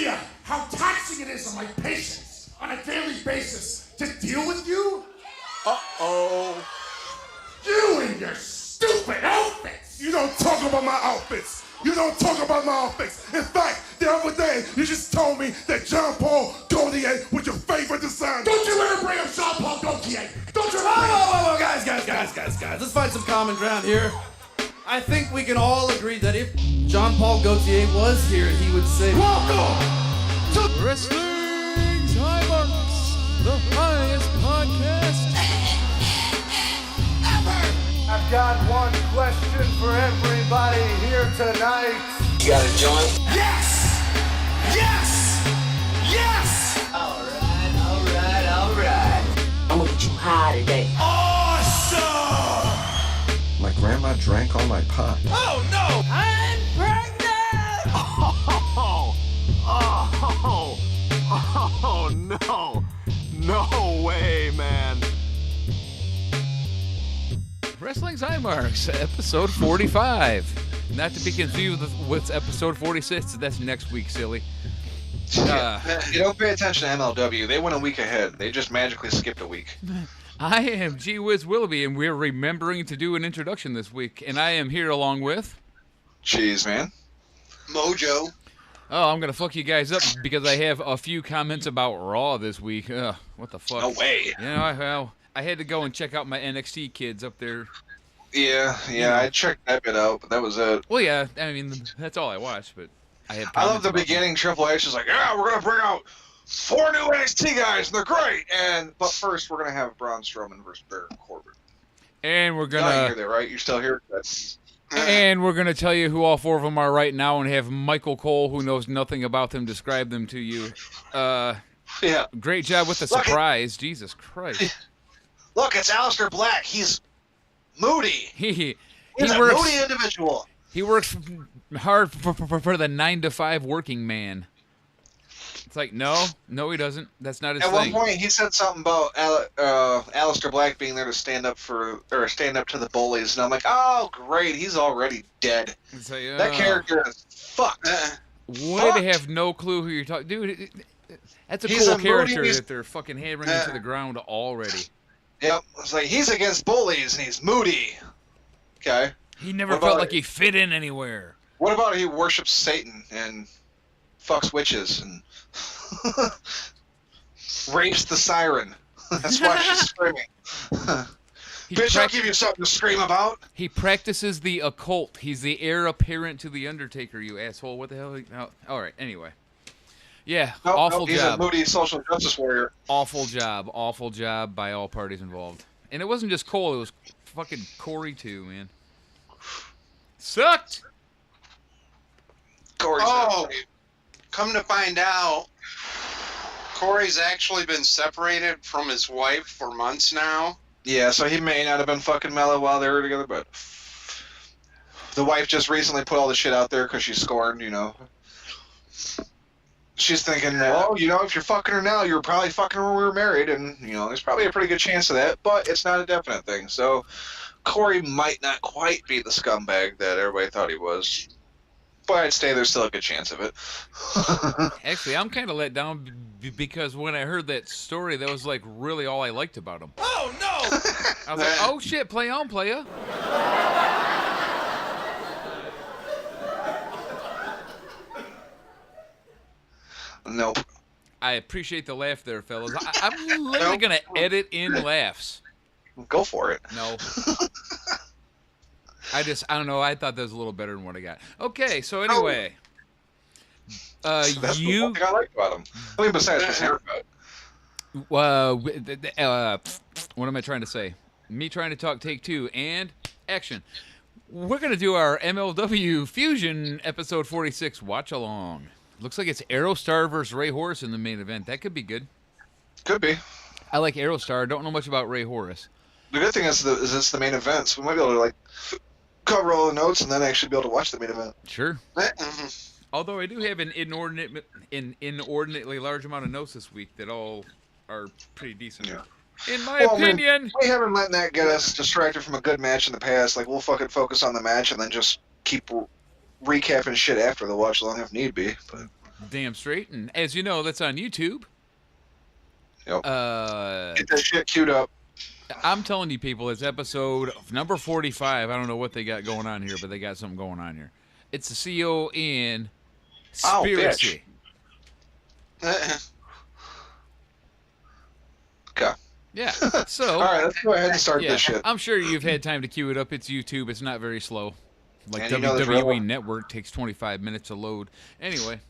idea how taxing it is on my patience on a daily basis to deal with you? Uh-oh. You and your stupid outfits! You don't talk about my outfits. You don't talk about my outfits. In fact, the other day, you just told me that Jean Paul Gaultier was your favorite designer. Don't you ever bring up Jean Paul Gaultier! Don't you ever Whoa, guys. Let's find some common ground here. I think we can all agree that if Jean Paul Gaultier was here, he would say, welcome to Wrestling Climax, the highest podcast ever! I've got one question for everybody here tonight. You got a joint? Yes! Yes! Yes! All right. I'm gonna get you high today. Awesome! My grandma drank all my pot. Oh no! I'm pregnant! Oh no! No way, man. Wrestling Zymarks, episode 45. Not to be confused with episode 46. That's next week, silly. You don't pay attention to MLW. They went a week ahead. They just magically skipped a week. I am Whiz Willoughby, and we're remembering to do an introduction this week. And I am here along with... Cheez, man. Mojo. Oh, I'm going to fuck you guys up because I have a few comments about Raw this week. Ugh, what the fuck? No way. You know, I had to go and check out my NXT kids up there. Yeah, I checked that bit out, but that was it. Well, yeah, I mean, that's all I watched, but I had I love the comments about beginning. Triple H is like, yeah, we're going to bring out 4 new NXT guys, and they're great. But first, we're going to have Braun Strowman versus Baron Corbin. them. And we're You gonna hear that, right? You're still here? That's... and we're gonna tell you who all 4 of them are right now, and have Michael Cole, who knows nothing about them, describe them to you. Yeah. Great job with the surprise. Jesus Christ. Look, it's Aleister Black. He's moody. He He's a works. moody individual. He works hard for the 9 to 5 working man. It's like, no, he doesn't. That's not his At thing. one point, he said something about Aleister Black being there to stand up to the bullies, and I'm like, oh, great, he's already dead. It's like, That character is fucked. Way to have no clue who you're talking, dude. That's a He's cool a moody- character he's- that they're fucking hammering into the ground already. Yep, it's like he's against bullies and he's moody. Okay. He never What felt about like he fit in anywhere. What about he worships Satan and fucks witches and rapes the siren? That's why she's screaming. Bitch, I'll give you something to scream about. He practices the occult. He's the heir apparent to the Undertaker, you asshole. What the hell? Oh, all right, anyway. Yeah, awful he's job. a moody social justice warrior. Awful job by all parties involved. And it wasn't just Cole, it was fucking Corey too, man. Sucked! Corey's come to find out, Corey's actually been separated from his wife for months now. Yeah, so he may not have been fucking mellow while they were together, but the wife just recently put all the shit out there because she's scorned, you know. She's thinking, well, you know, if you're fucking her now, you were probably fucking her when we were married, and, you know, there's probably a pretty good chance of that, but it's not a definite thing. So Corey might not quite be the scumbag that everybody thought he was, but I'd say there's still a good chance of it. Actually, I'm kind of let down because when I heard that story, that was like really all I liked about him. Oh no! I was like, oh shit, play on, playa. Nope. I appreciate the laugh there, fellas. I'm literally going to edit in laughs. Go for it. No. I don't know. I thought that was a little better than what I got. Okay, so anyway. That's the one thing I liked about him. I mean, besides his haircut. What am I trying to say? Me trying to talk, take 2, and action. We're going to do our MLW Fusion episode 46 watch along. Looks like it's Aerostar versus Ray Horus in the main event. That could be good. Could be. I like Aerostar. Don't know much about Ray Horus. The good thing is it's the main event, so we might be able to like cover all the notes and then actually be able to watch the main event. Sure. Although I do have an inordinately large amount of notes this week that all are pretty decent. Yeah. In my opinion. I mean, we haven't let that get us distracted from a good match in the past. Like, we'll fucking focus on the match and then just keep recapping shit after the watch along if need be. But Damn straight. And as you know, that's on YouTube. Yep. Get that shit queued up. I'm telling you, people, it's episode number 45. I don't know what they got going on here, but they got something going on here. It's the CO in Spiracy. Okay. Yeah. So. All right, let's go ahead and start this shit. I'm sure you've had time to queue it up. It's YouTube. It's not very slow. Like And you know WWE Network takes 25 minutes to load. Anyway.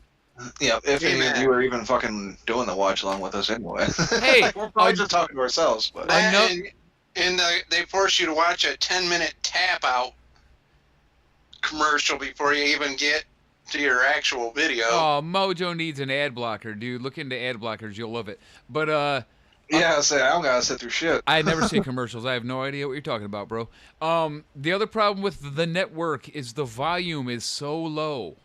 Yeah, if any of you are even fucking doing the watch along with us anyway. Hey, we're probably just talking to ourselves. But I know. And they force you to watch a 10-minute tap-out commercial before you even get to your actual video. Oh, Mojo needs an ad blocker, dude. Look into ad blockers. You'll love it. But, yeah, I don't gotta sit through shit. I never see commercials. I have no idea what you're talking about, bro. The other problem with the network is the volume is so low.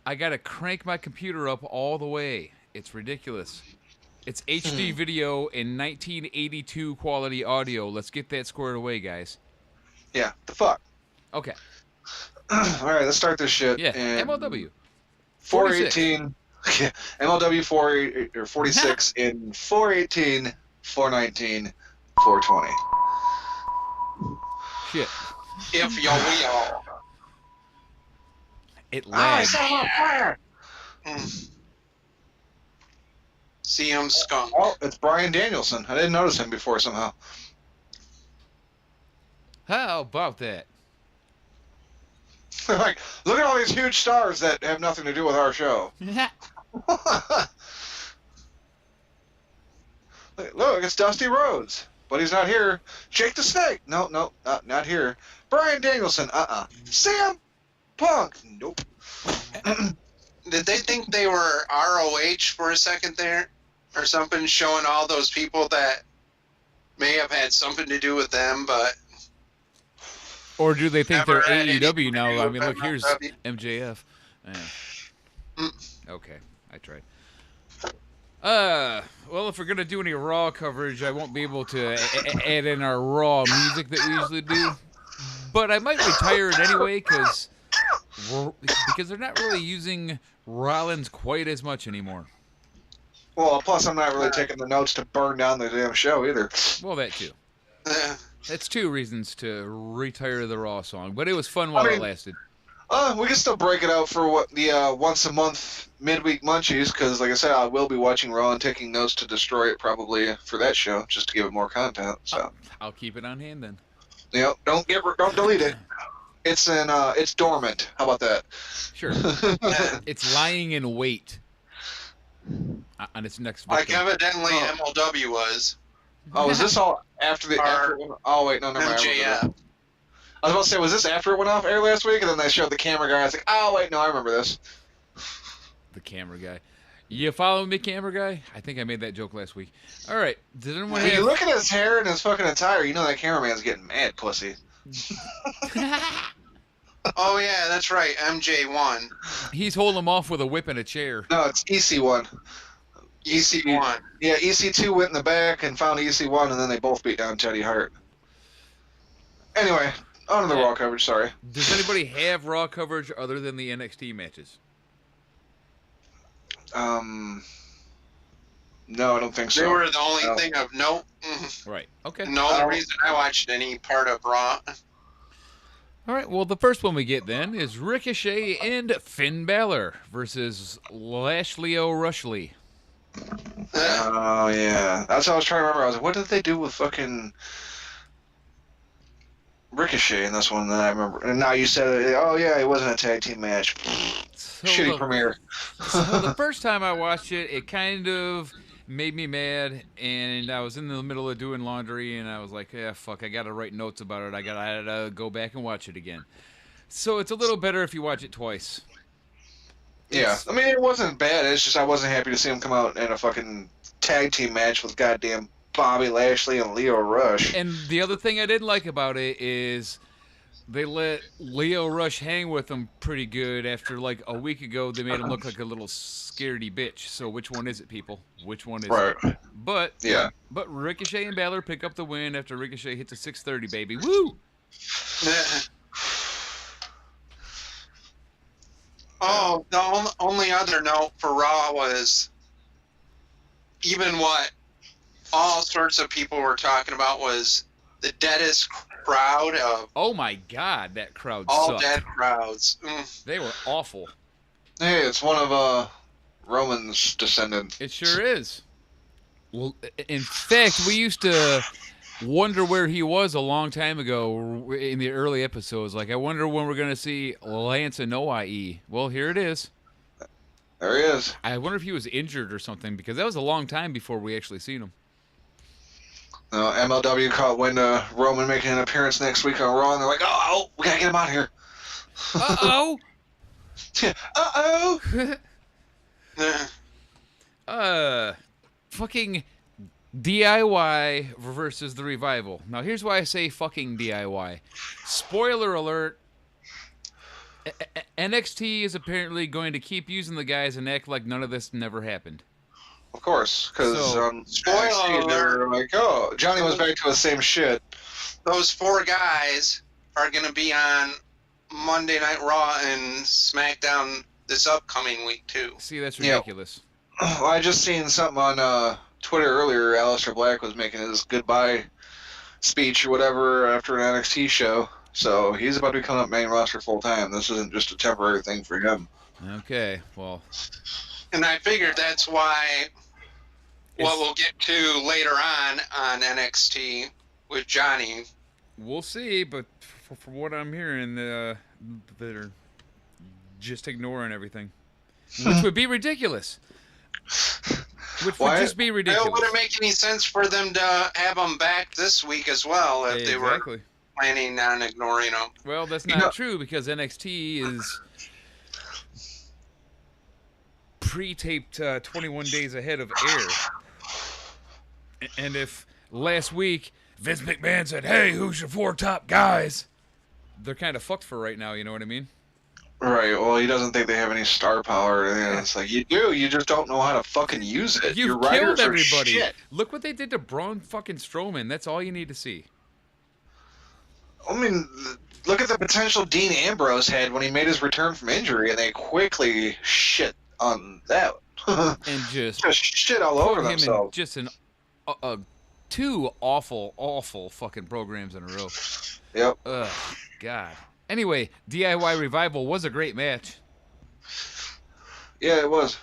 I gotta crank my computer up all the way. It's ridiculous. It's HD video and 1982 quality audio. Let's get that squared away, guys. Yeah, the fuck. Okay. All right, let's start this shit. Yeah, And MLW. 418. Yeah, MLW 46 in 418, 419, 420. Shit. If you will. It lagged. CM Skunk. Oh, it's Bryan Danielson. I didn't notice him before somehow. How about that? Like, look at all these huge stars that have nothing to do with our show. Look, it's Dusty Rhodes, but he's not here. Jake the Snake. No, not here. Bryan Danielson. Sam Punk. Nope. Did they think they were ROH for a second there? Or something, showing all those people that may have had something to do with them, but... Or do they think Never they're had AEW now? anything to I do mean, with look, here's MLW. MJF. Okay, I tried. Well, if we're gonna do any Raw coverage, I won't be able to add in our Raw music that we usually do. But I might retire it anyway, because they're not really using Rollins quite as much anymore. Well, plus I'm not really taking the notes to burn down the damn show either. Well, that too. That's two reasons to retire the Raw song, but it was fun while it lasted. We can still break it out for what the once a month midweek munchies, because like I said, I will be watching Raw and taking notes to destroy it probably for that show, just to give it more content. So I'll keep it on hand then. Yep, don't delete it. It's dormant. How about that? Sure. It's lying in wait on its next victim. Like evidently MLW was. Oh, is this all after the? Oh wait, no, never mind. MJF. I was about to say, was this after it went off air last week, and then they showed the camera guy? I was like, oh wait, no, I remember this. The camera guy. You follow me, camera guy? I think I made that joke last week. All right. Did anyone When you look at his hair and his fucking attire, you know that cameraman's getting mad, pussy. Oh yeah, that's right. MJ won. He's holding him off with a whip and a chair. No, it's EC1. EC1. Yeah, EC2 went in the back and found EC1, and then they both beat down Teddy Hart. Anyway, on to the Raw coverage, sorry. Does anybody have Raw coverage other than the NXT matches? No, I don't think so. They were the only thing of note. Right. Okay. No reason I watched any part of Raw. All right. Well, the first one we get then is Ricochet and Finn Balor versus Lashley O'Rushley. Oh, yeah. That's what I was trying to remember. I was like, what did they do with fucking Ricochet in this one? That I remember. And now you said, oh, yeah, it wasn't a tag team match. Shitty premiere. So the first time I watched it, it kind of made me mad, and I was in the middle of doing laundry, and I was like, yeah, fuck, I gotta write notes about it. I gotta go back and watch it again. So it's a little better if you watch it twice. Yeah, I mean, it wasn't bad. It's just I wasn't happy to see him come out in a fucking tag team match with goddamn Bobby Lashley and Leo Rush. And the other thing I didn't like about it is they let Leo Rush hang with him pretty good. After like a week ago, they made him look like a little scaredy bitch. So which one is it, people? Which one is it? But yeah. But Ricochet and Balor pick up the win after Ricochet hits a 630, baby. Woo! Oh, the only other note for Raw was even what all sorts of people were talking about was the deadest crowd of Oh my God, that crowd all sucked. dead crowds. They were awful. Hey, it's one of Roman's descendants. It sure is. Well, in fact, we used to wonder where he was a long time ago in the early episodes. Like, I wonder when we're going to see Lance and OIE. Well, here it is. There he is. I wonder if he was injured or something, because that was a long time before we actually seen him. MLW caught wind of Roman making an appearance next week on Raw, and they're like, oh, we gotta get him out of here. Uh-oh! Fucking DIY versus the Revival. Now, here's why I say fucking DIY. Spoiler alert. NXT is apparently going to keep using the guys and act like none of this never happened. Of course, because Spoiler they're like, oh, Johnny was back to the same shit. those 4 guys are going to be on Monday Night Raw and SmackDown this upcoming week, too. See, that's ridiculous. Well, I just seen something on Twitter earlier. Aleister Black was making his goodbye speech or whatever after an NXT show. So he's about to become up main roster full time. This isn't just a temporary thing for him. Okay, well. And I figured that's why what we'll get to later on NXT with Johnny. We'll see, but from what I'm hearing, they're just ignoring everything. Which would be ridiculous. Which would just be ridiculous. It wouldn't make any sense for them to have them back this week as well if they were planning on ignoring them. Well, that's not true because NXT is pre-taped 21 days ahead of air. And if last week Vince McMahon said, hey, who's your 4 top guys? They're kind of fucked for right now, you know what I mean? Right, well, he doesn't think they have any star power. And it's like, you do, you just don't know how to fucking use it. You've Your killed writers are everybody. shit. Look what they did to Braun fucking Strowman. That's all you need to see. I mean, look at the potential Dean Ambrose had when he made his return from injury, and they quickly shit on that. And just shit all over him themselves. in just an 2 awful fucking programs in a row. Yep. Ugh, God. Anyway, DIY Revival was a great match. Yeah, it was.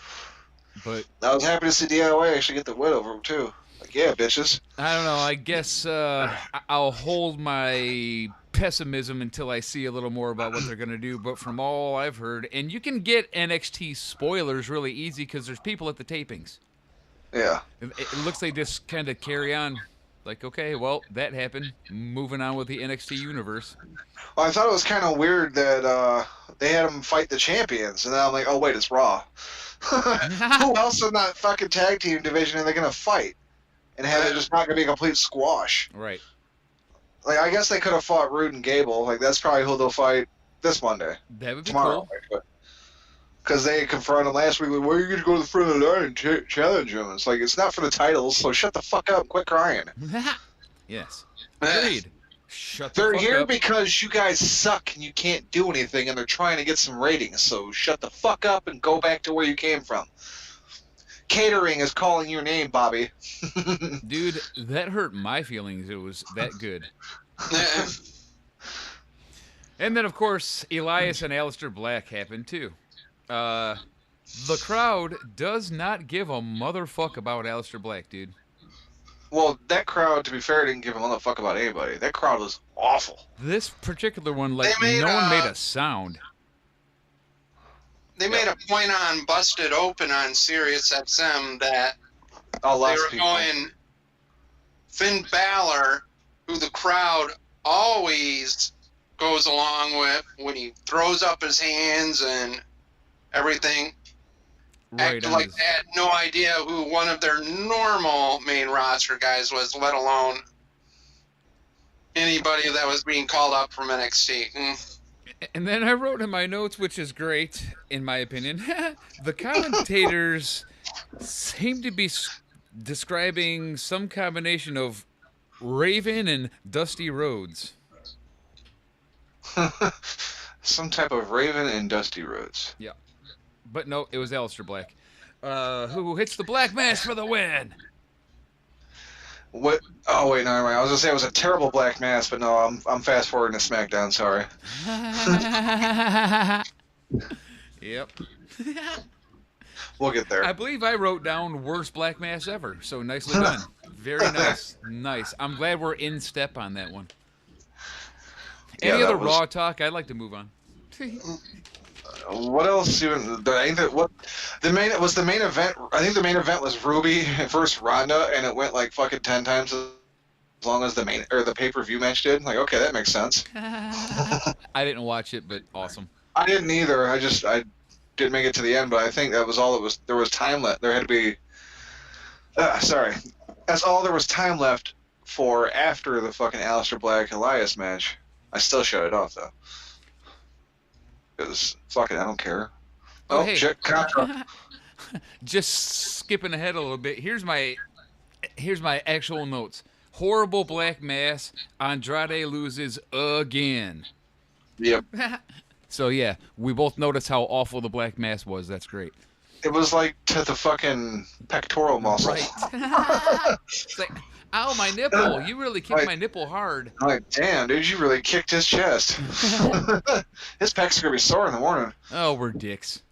But I was happy to see DIY actually get the win over him, too. Like, yeah, bitches. I don't know. I guess I'll hold my pessimism until I see a little more about what they're going to do. But from all I've heard, and you can get NXT spoilers really easy because there's people at the tapings. Yeah. It looks like they just kind of carry on. Like, okay, well, that happened. Moving on with the NXT universe. Well, I thought it was kind of weird that they had them fight the champions. And then I'm like, oh, wait, it's Raw. Who else in that fucking tag team division are they going to fight? And have it just not going to be a complete squash. Right. Like, I guess they could have fought Rude and Gable. Like, that's probably who they'll fight this Monday. That would be tomorrow. cool. Because they confronted him last week, like, why are you going to go to the front of the line and challenge him? It's like, it's not for the titles, so shut the fuck up and quit crying. Yes. Agreed. Shut the They're fuck here up. because you guys suck and you can't do anything, and they're trying to get some ratings, so shut the fuck up and go back to where you came from. Catering is calling your name, Bobby. Dude, that hurt my feelings. It was that good. And then, of course, Elias and Aleister Black happened, too. The crowd does not give a motherfuck about Aleister Black, dude. Well, that crowd, to be fair, didn't give a motherfuck about anybody. That crowd was awful. This particular one, like, no one made a sound. They made a point on Busted Open on Sirius XM that they were going Finn Balor, who the crowd always goes along with when he throws up his hands and everything. Right, Acted like they had no idea who one of their normal main roster guys was, let alone anybody that was being called up from NXT. And then I wrote in my notes, which is great, in my opinion, the commentators seem to be describing some combination of Raven and Dusty Rhodes. Some type of Raven and Dusty Rhodes. Yeah. But no, it was Aleister Black. Who hits the black mass for the win? What? Oh wait, no, I was gonna say it was a terrible black mass, but no, I'm fast forwarding to SmackDown. Sorry. Yep. We'll get there. I believe I wrote down worst black mass ever. So nicely done. Very nice. Nice. I'm glad we're in step on that one. Any other Raw talk? I'd like to move on. What else? Even what the main was the main event. I think the main event was Ruby versus Ronda, and it went like fucking 10 times as long as the main or the pay-per-view match did. Like, okay, that makes sense. I didn't watch it, but awesome. I didn't either. I didn't make it to the end, but I think that was all it was. There was time left. There had to be. Sorry, that's all there was time left for after the fucking Aleister Black Elias match. I still shut it off though. Because fucking, I don't care. Oh, hey. Shit, Contra. Just skipping ahead a little bit. Here's my actual notes. Horrible black mass. Andrade loses again. Yep. So yeah, we both noticed how awful the black mass was. That's great. It was like to the fucking pectoral muscle. Right. It's like, ow, my nipple. You really kicked my nipple hard. I'm like, damn, dude, you really kicked his chest. His pecs are gonna be sore in the morning. Oh, we're dicks.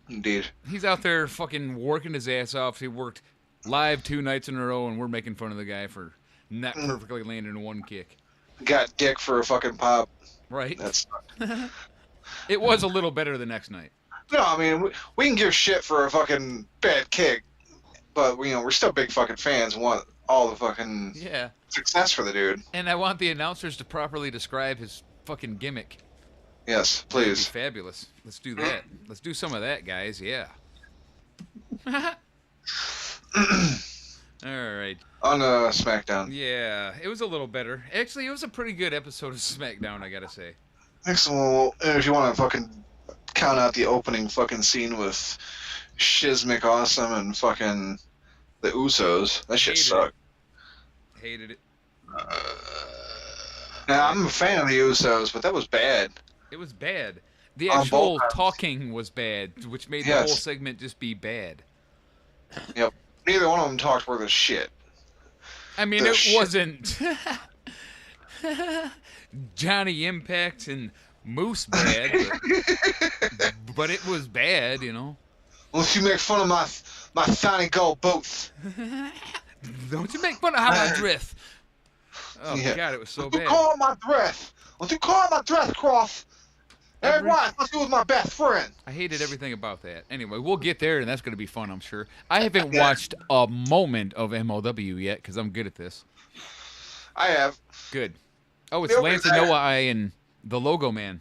Indeed. He's out there fucking working his ass off. He worked live 2 nights in a row, and we're making fun of the guy for not perfectly landing one kick. Got dick for a fucking pop. Right. That's. It was a little better the next night. No, I mean we can give shit for a fucking bad kick, but we're still big fucking fans and want all the fucking success for the dude. And I want the announcers to properly describe his fucking gimmick. Yes, please. That'd be fabulous. Let's do that. Let's do some of that, guys. Yeah. All right. On SmackDown. Yeah, it was a little better. Actually, it was a pretty good episode of SmackDown, I gotta say. Excellent. If you want to fucking count out the opening fucking scene with Shiz McAwesome and fucking the Usos, that shit sucked. Hated it. Now, I'm a fan of the Usos, but that was bad. It was bad. The actual talking was bad, which made the whole segment just be bad. Yep. Neither one of them talked worth a shit. I mean, it wasn't Johnny Impact and Moose bad, but it was bad, you know. Well, if you make fun of my Sonic Gold boots. Don't you make fun of how I dress. Oh, God, it was so bad. Don't call my dress. Don't you call my dress, Cross. Everyone, he was my best friend. I hated everything about that. Anyway, we'll get there, and that's going to be fun, I'm sure. I haven't watched a moment of MLW yet, because I'm good at this. I have. Good. Oh, it's Lance and Noah and the Logo Man.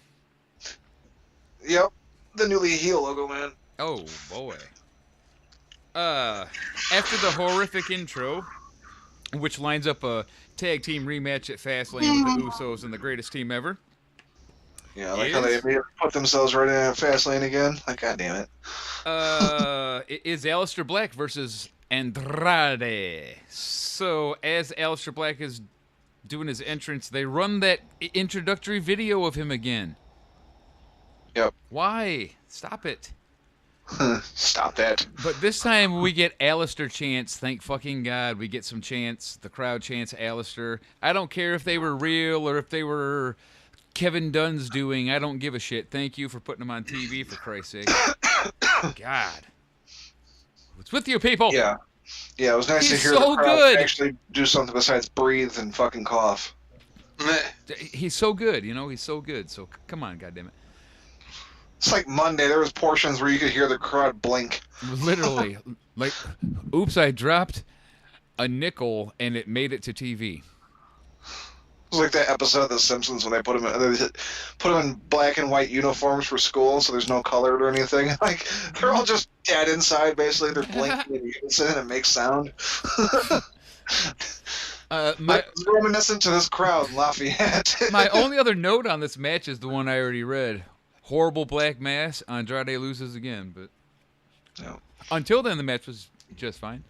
Yep. The newly heel Logo Man. Oh, boy. After the horrific intro, which lines up a tag team rematch at Fastlane with the Usos and the greatest team ever. Yeah, I like how they put themselves right in Fastlane again. Like, God damn it. It is Aleister Black versus Andrade. So, as Aleister Black is doing his entrance, they run that introductory video of him again. Yep. Why? Stop it. Stop that. But this time we get Aleister chants. Thank fucking God we get some chants. The crowd chants Aleister. I don't care if they were real or if they were Kevin Dunn's doing. I don't give a shit. Thank you for putting them on TV, for Christ's sake. God. What's with you people? Yeah. Yeah, it was nice to hear the crowd actually do something besides breathe and fucking cough. He's so good, you know? He's so good. So come on, goddammit. It's like Monday. There was portions where you could hear the crowd blink. Literally. Like, oops, I dropped a nickel and it made it to TV. It was like that episode of The Simpsons when they put them in black and white uniforms for school, so there's no color or anything. Like, they're all just dead inside, basically. They're blinking in unison and it makes sound. It's reminiscent to this crowd in Lafayette. My only other note on this match is the one I already read. Horrible black mass. Andrade loses again, but until then the match was just fine.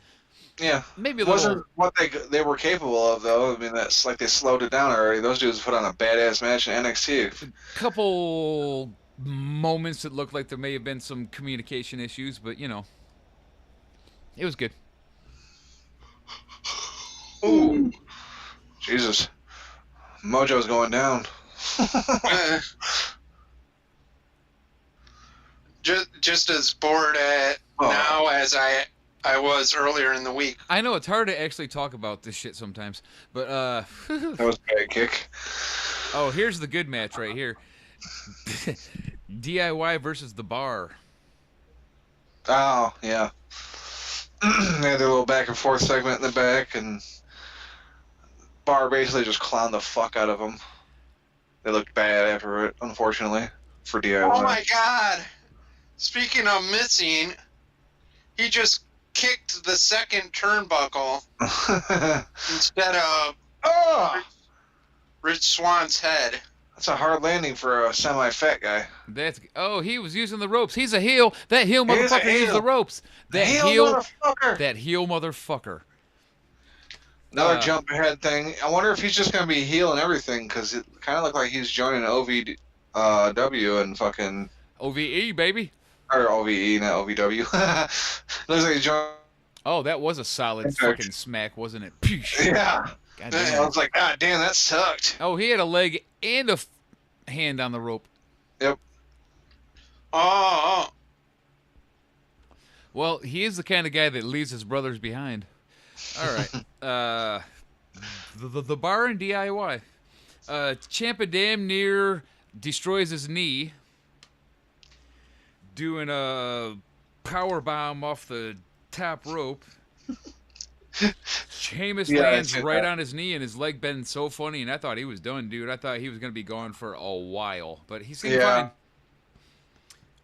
Yeah, maybe wasn't what they were capable of though. I mean, that's like they slowed it down already. Those dudes put on a badass match in NXT. A couple moments that looked like there may have been some communication issues, but you know, it was good. Ooh, Jesus, Mojo's going down. just as bored now as I was earlier in the week. I know it's hard to actually talk about this shit sometimes, but that was a bad kick. Oh, here's the good match right here. DIY versus the Bar. Oh, yeah. They had their little back and forth segment in the back, and Bar basically just clowned the fuck out of them. They looked bad after it, unfortunately, for DIY. Oh my god! Speaking of missing, he just kicked the second turnbuckle instead of Rich Swan's head. That's a hard landing for a semi-fat guy. He was using the ropes. He's a heel. That heel motherfucker used the ropes. That heel motherfucker. Another jump ahead thing. I wonder if he's just gonna be heel and everything, because it kind of looked like he's joining OVW and fucking OVE, baby. Or OVE, not OVW. Looks like he's joining. Oh, that was a solid fucking smack, wasn't it? Yeah. I was like, God damn, that sucked. Oh, he had a leg and a hand on the rope. Yep. Oh. Well, he is the kind of guy that leaves his brothers behind. All right. The Bar and DIY. Ciampa damn near destroys his knee doing a power bomb off the top rope. Sheamus lands right on his knee, and his leg bends so funny, and I thought he was done, dude. I thought he was going to be gone for a while, but he seemed fine.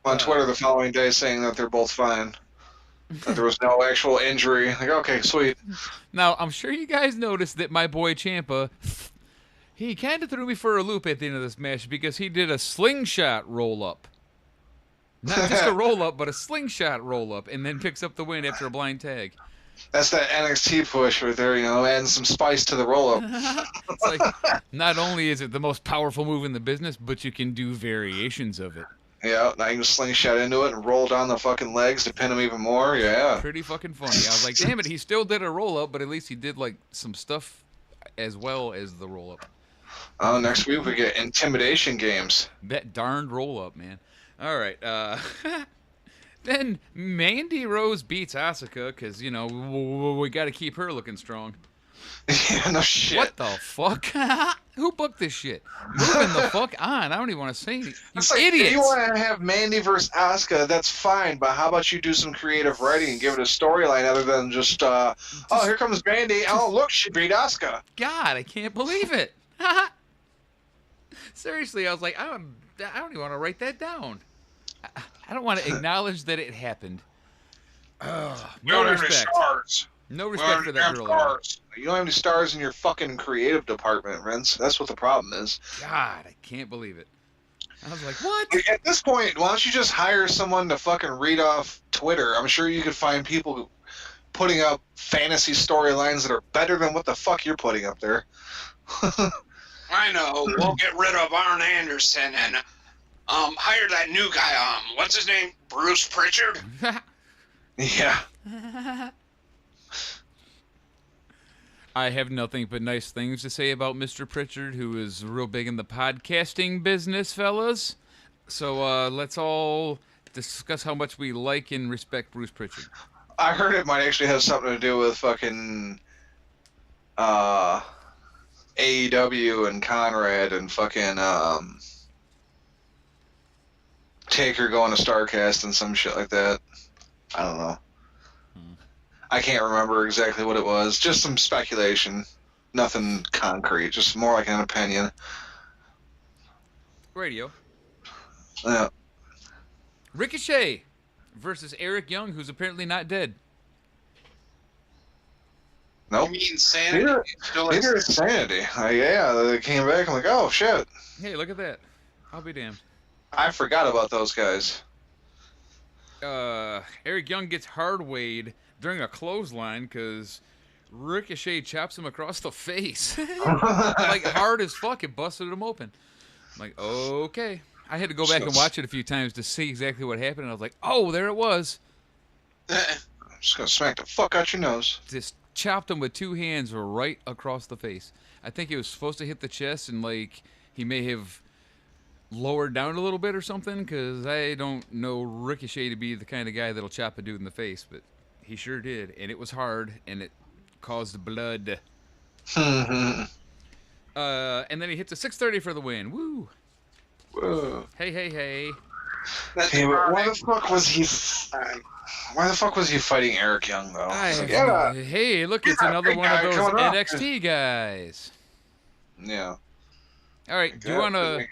On Twitter the following day saying that they're both fine. That there was no actual injury. Like, okay, sweet. Now, I'm sure you guys noticed that my boy Ciampa, he kind of threw me for a loop at the end of this match because he did a slingshot roll-up. Not just a roll-up, but a slingshot roll-up, and then picks up the win after a blind tag. That's that NXT push right there, you know, adding some spice to the roll-up. It's like, not only is it the most powerful move in the business, but you can do variations of it. Yeah, now you can slingshot into it and roll down the fucking legs to pin him even more, yeah. Pretty fucking funny. I was like, damn it, he still did a roll-up, but at least he did, like, some stuff as well as the roll-up. Oh, next week we get intimidation games. That darned roll-up, man. All right, then Mandy Rose beats Asuka because, you know, we got to keep her looking strong. Yeah, no shit. What the fuck? Who booked this shit? Moving the fuck on. I don't even want to say anything. You idiots. If you want to have Mandy versus Asuka, that's fine, but how about you do some creative writing and give it a storyline other than just, oh, here comes Mandy. Oh, look, she beat Asuka. God, I can't believe it. Seriously, I was like, I don't even want to write that down. I don't want to acknowledge that it happened. No respect. No respect for that girl. You don't have any stars in your fucking creative department, Vince. That's what the problem is. God, I can't believe it. I was like, what? At this point, why don't you just hire someone to fucking read off Twitter? I'm sure you could find people putting up fantasy storylines that are better than what the fuck you're putting up there. I know. We'll get rid of Arn Anderson and hire that new guy. What's his name? Bruce Pritchard? Yeah. I have nothing but nice things to say about Mr. Pritchard, who is real big in the podcasting business, fellas. So let's all discuss how much we like and respect Bruce Pritchard. I heard it might actually have something to do with fucking AEW and Conrad and fucking Taker going to StarCast and some shit like that. I don't know. I can't remember exactly what it was. Just some speculation. Nothing concrete. Just more like an opinion. Radio. Yeah. Ricochet versus Eric Young, who's apparently not dead. Nope. You mean Sanity? Neither is Sanity. Yeah, they came back. I'm like, oh, shit. Hey, look at that. I'll be damned. I forgot about those guys. Eric Young gets hard-weighed during a clothesline because Ricochet chops him across the face. Like, hard as fuck. It busted him open. I'm like, okay. I had to go back and watch it a few times to see exactly what happened, and I was like, oh, there it was. I'm just gonna smack the fuck out your nose. Just chopped him with 2 hands right across the face. I think he was supposed to hit the chest, and like he may have lowered down a little bit or something, because I don't know Ricochet to be the kind of guy that'll chop a dude in the face, but he sure did, and it was hard, and it caused blood. And then he hits a 630 for the win. Woo! Whoa. Hey, hey, hey. Hey, but why the fuck was he? Why the fuck was he fighting Eric Young though? Hey, look, it's another one of those NXT guys. Yeah. All right, do you want to?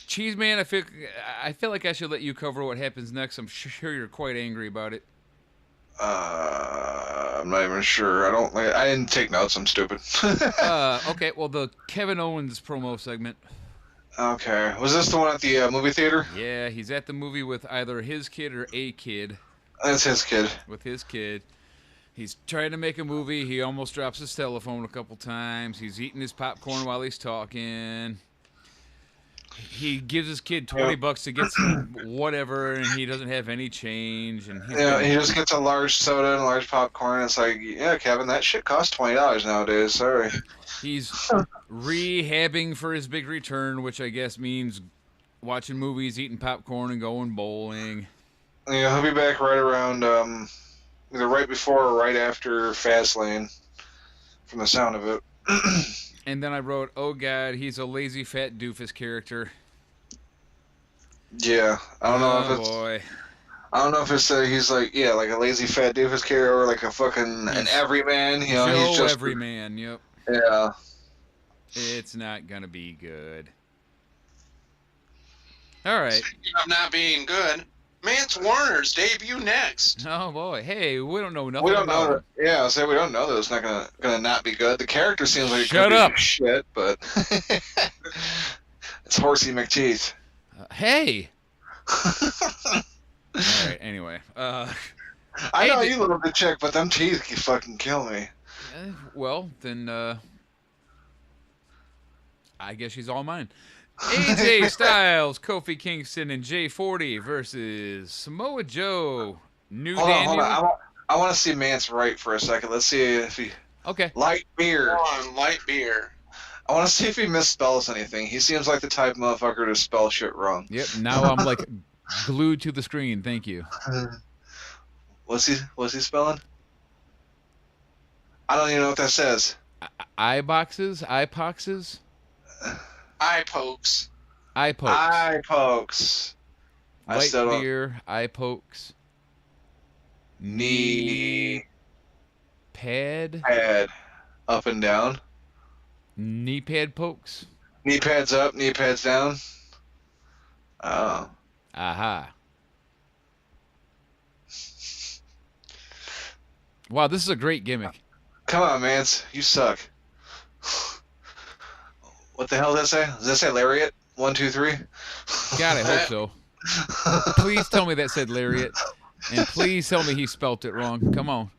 Cheese Man, I feel like I should let you cover what happens next. I'm sure you're quite angry about it. I'm not even sure. I didn't take notes. I'm stupid. Okay, well, the Kevin Owens promo segment. Okay, was this the one at the movie theater? Yeah, he's at the movie with either his kid or a kid. That's his kid. With his kid. He's trying to make a movie. He almost drops his telephone a couple times. He's eating his popcorn while he's talking. He gives his kid $20 to get some whatever, and he doesn't have any change. And he just gets a large soda and a large popcorn. It's like, yeah, Kevin, that shit costs $20 nowadays. Sorry. He's rehabbing for his big return, which I guess means watching movies, eating popcorn, and going bowling. Yeah, he'll be back right around either right before or right after Fastlane, from the sound of it. And then I wrote, oh God, he's a lazy fat doofus character. Yeah, I don't know if it's. Boy. I don't know if it's he's like a lazy fat doofus character or like a fucking an everyman. You know, he's just everyman. Yep. Yeah. It's not gonna be good. All right. Speaking of not being good, Mance Warner's debut next. Oh boy, hey, we don't know nothing. We don't about know. him. Yeah, so we don't know that it's not gonna not be good. The character seems like Shut up. Shit, but it's Horsey McTeeth. Hey. All right. Anyway, I know you love the chick, but them teeth can fucking kill me. Well, then I guess she's all mine. AJ Styles, Kofi Kingston, and J40 versus Samoa Joe, Hold on. I want to see Mance right for a second. Let's see if he. Okay. Light beer. Come on, light beer. I want to see if he misspells anything. He seems like the type of motherfucker to spell shit wrong. Yep. Now I'm like glued to the screen. Thank you. What's he spelling? I don't even know what that says. Eye boxes? Eye poxes? Eye pokes. Eye pokes. Eye pokes. Light beer, eye pokes. Knee. Pad. Pad. Up and down. Knee pad pokes. Knee pads up, knee pads down. Oh. Aha. Wow, this is a great gimmick. Come on, Mance. You suck. What the hell does that say? Does that say lariat? 1, 2, 3? God, I hope so. Please tell me that said lariat. And please tell me he spelt it wrong. Come on.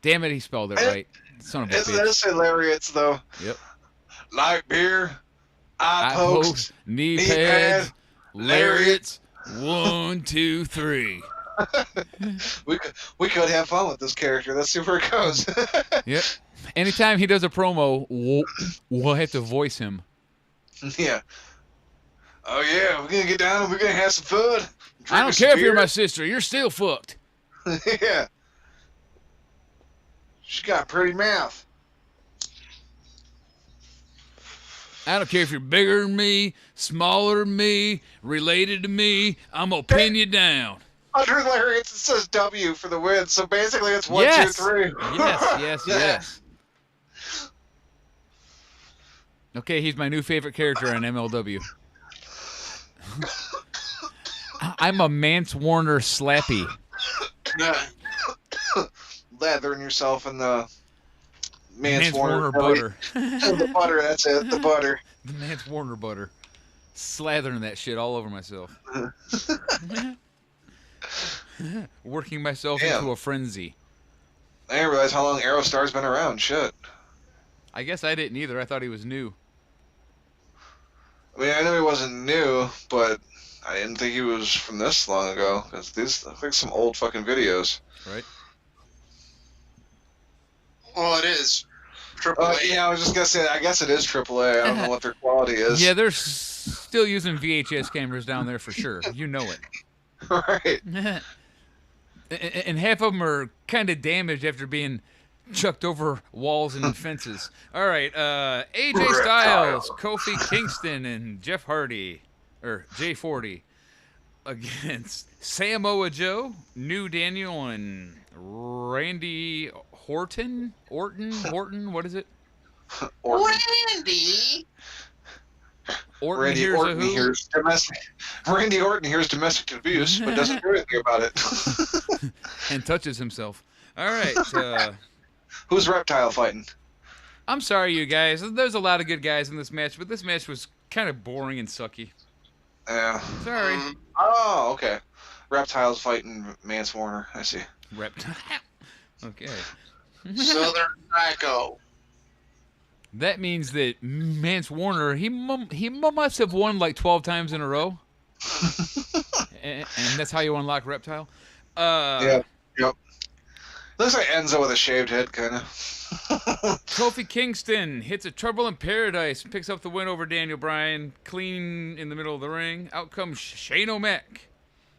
Damn it, he spelled it right. Son of a bitch. It does say lariats, though. Yep. Light beer, eye pokes, knee pads, lariats, 1, 2, 3. We could have fun with this character. Let's see where it goes. Yep. Anytime he does a promo, we'll have to voice him. Yeah. Oh yeah, we're gonna get down and we're gonna have some fun. I don't care if you're my sister. You're still fucked. Yeah. She got a pretty mouth. I don't care if you're bigger than me, smaller than me, related to me. I'm gonna pin you down. Under lariats, it says W for the win. So basically, it's 1, 2, 3. Yes. Okay, he's my new favorite character on MLW. I'm a Mance Warner slappy. Lathering yourself in the Mance Warner butter. The butter, that's it, the butter. The Mance Warner butter. Slathering that shit all over myself. Working myself into a frenzy. I didn't realize how long Aerostar's been around. Shit. I guess I didn't either. I thought he was new. I mean, I know he wasn't new, but I didn't think he was from this long ago, because these look like some old fucking videos. Right. Well, it is. AAA. Yeah, I was just gonna say, I guess it is AAA. I don't know what their quality is. Yeah, they're still using VHS cameras down there for sure. You know it. Right. And half of them are kind of damaged after being chucked over walls and fences. All right, AJ Styles, Kofi Kingston, and Jeff Hardy, or J40, against Samoa Joe, New Daniel, and Randy Orton, what is it? Randy. Orton hears a who? Randy Orton hears domestic abuse, but doesn't do anything about it. And touches himself. All right. Who's Reptile fighting? I'm sorry, you guys. There's a lot of good guys in this match, but this match was kind of boring and sucky. Yeah. Sorry. Oh, okay. Reptile's fighting Mance Warner. I see. Reptile. Okay. Southern Psycho. That means that Mance Warner, he must have won like 12 times in a row. and that's how you unlock Reptile? Yeah. Yep. Looks like Enzo with a shaved head, kind of. Kofi Kingston hits a Trouble in Paradise, picks up the win over Daniel Bryan, clean in the middle of the ring. Out comes Shane O'Mac,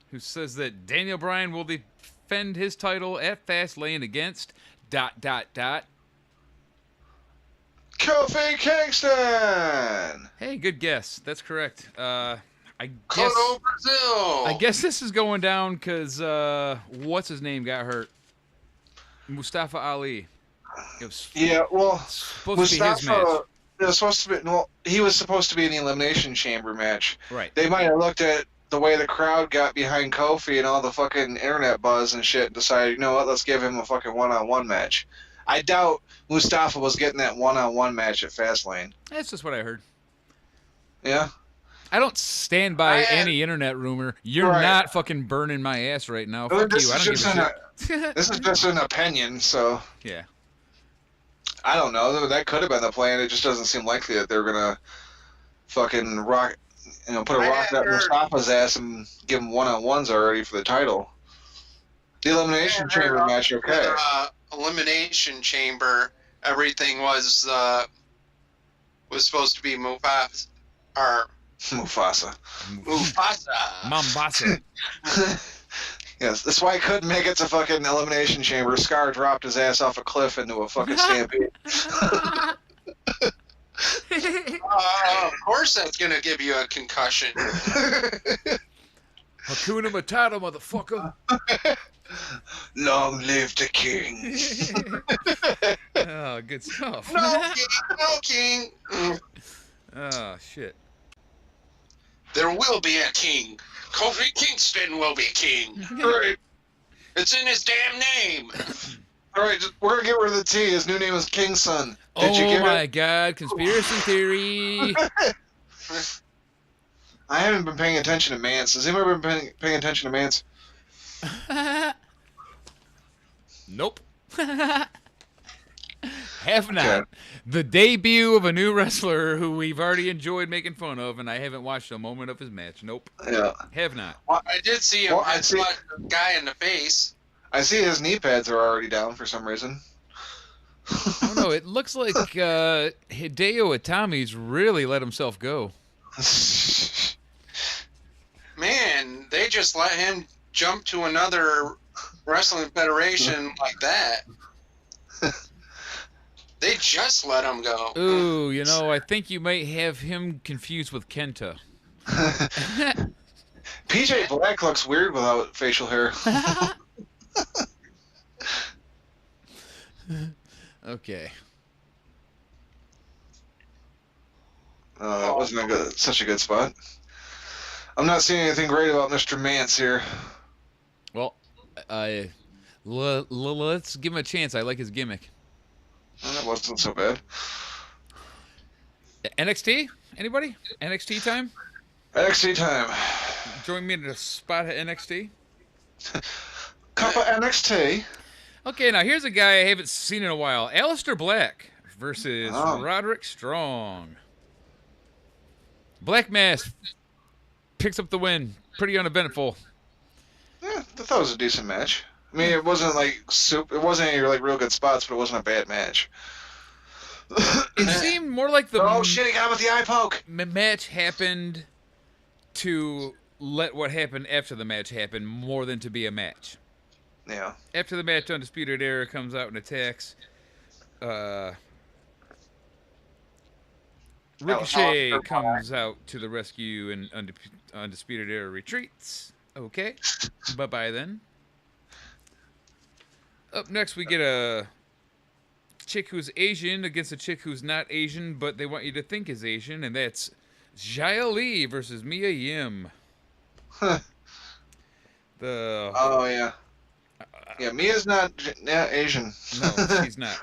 who says that Daniel Bryan will defend his title at Fastlane against ... Kofi Kingston! Hey, good guess. That's correct. I Kodo Brazil. I guess this is going down because what's his name got hurt? Mustafa Ali. It was supposed to be his match. It was supposed to be. Well, he was supposed to be in the Elimination Chamber match. Right. They might have looked at the way the crowd got behind Kofi and all the fucking internet buzz and shit and decided, you know what, let's give him a fucking one-on-one match. I doubt Mustafa was getting that one-on-one match at Fastlane. That's just what I heard. Yeah? I don't stand by any internet rumor. You're not fucking burning my ass right now. Fuck you. I don't give a shit. This is just an opinion, so... Yeah. I don't know. That could have been the plan. It just doesn't seem likely that they're gonna fucking rock, put a rock up Mustafa's ass and give him one-on-ones already for the title. The Elimination Chamber match, okay. Elimination Chamber, everything was supposed to be Mufasa. Mombasa. Yes, that's why he couldn't make it to fucking Elimination Chamber. Scar dropped his ass off a cliff into a fucking stampede. Of course that's gonna give you a concussion. Hakuna Matata, motherfucker. Long live the king. Oh, good stuff. No king. Oh, shit. There will be a king. Kofi Kingston will be king. Right. It's in his damn name. All right, we're gonna get rid of the T. His new name is King's Son. Did you get my it? God, conspiracy theory. I haven't been paying attention to Mance. Has anyone been paying attention to Mance? Nope. Have not. Okay. The debut of a new wrestler who we've already enjoyed making fun of, and I haven't watched a moment of his match. Nope. Yeah. Have not. Well, I did see him punch a guy in the face. I see his knee pads are already down for some reason. Oh no, it looks like Hideo Itami's really let himself go. Man, they just let him jump to another wrestling federation like that. They just let him go. Ooh, I think you might have him confused with Kenta. PJ Black looks weird without facial hair. Okay. That wasn't such a good spot. I'm not seeing anything great about Mr. Mance here. Well, let's give him a chance. I like his gimmick. That wasn't so bad. NXT? Anybody? NXT time? NXT time. Join me in a spot at NXT. Cup of NXT. Okay, now here's a guy I haven't seen in a while. Aleister Black versus Roderick Strong. Black Mass picks up the win. Pretty uneventful. Yeah, I thought it was a decent match. I mean, it wasn't like it wasn't any like real good spots, but it wasn't a bad match. It seemed more like the oh shit! He got with the eye poke. Match happened to let what happened after the match happen more than to be a match. Yeah. After the match, Undisputed Era comes out and attacks. Ricochet comes out to the rescue, and Undisputed Era retreats. Okay, bye-bye then. Up next, we get a chick who's Asian against a chick who's not Asian, but they want you to think is Asian, and that's Xia Li versus Mia Yim. Oh, yeah. Yeah, Mia's not Asian. No, she's not.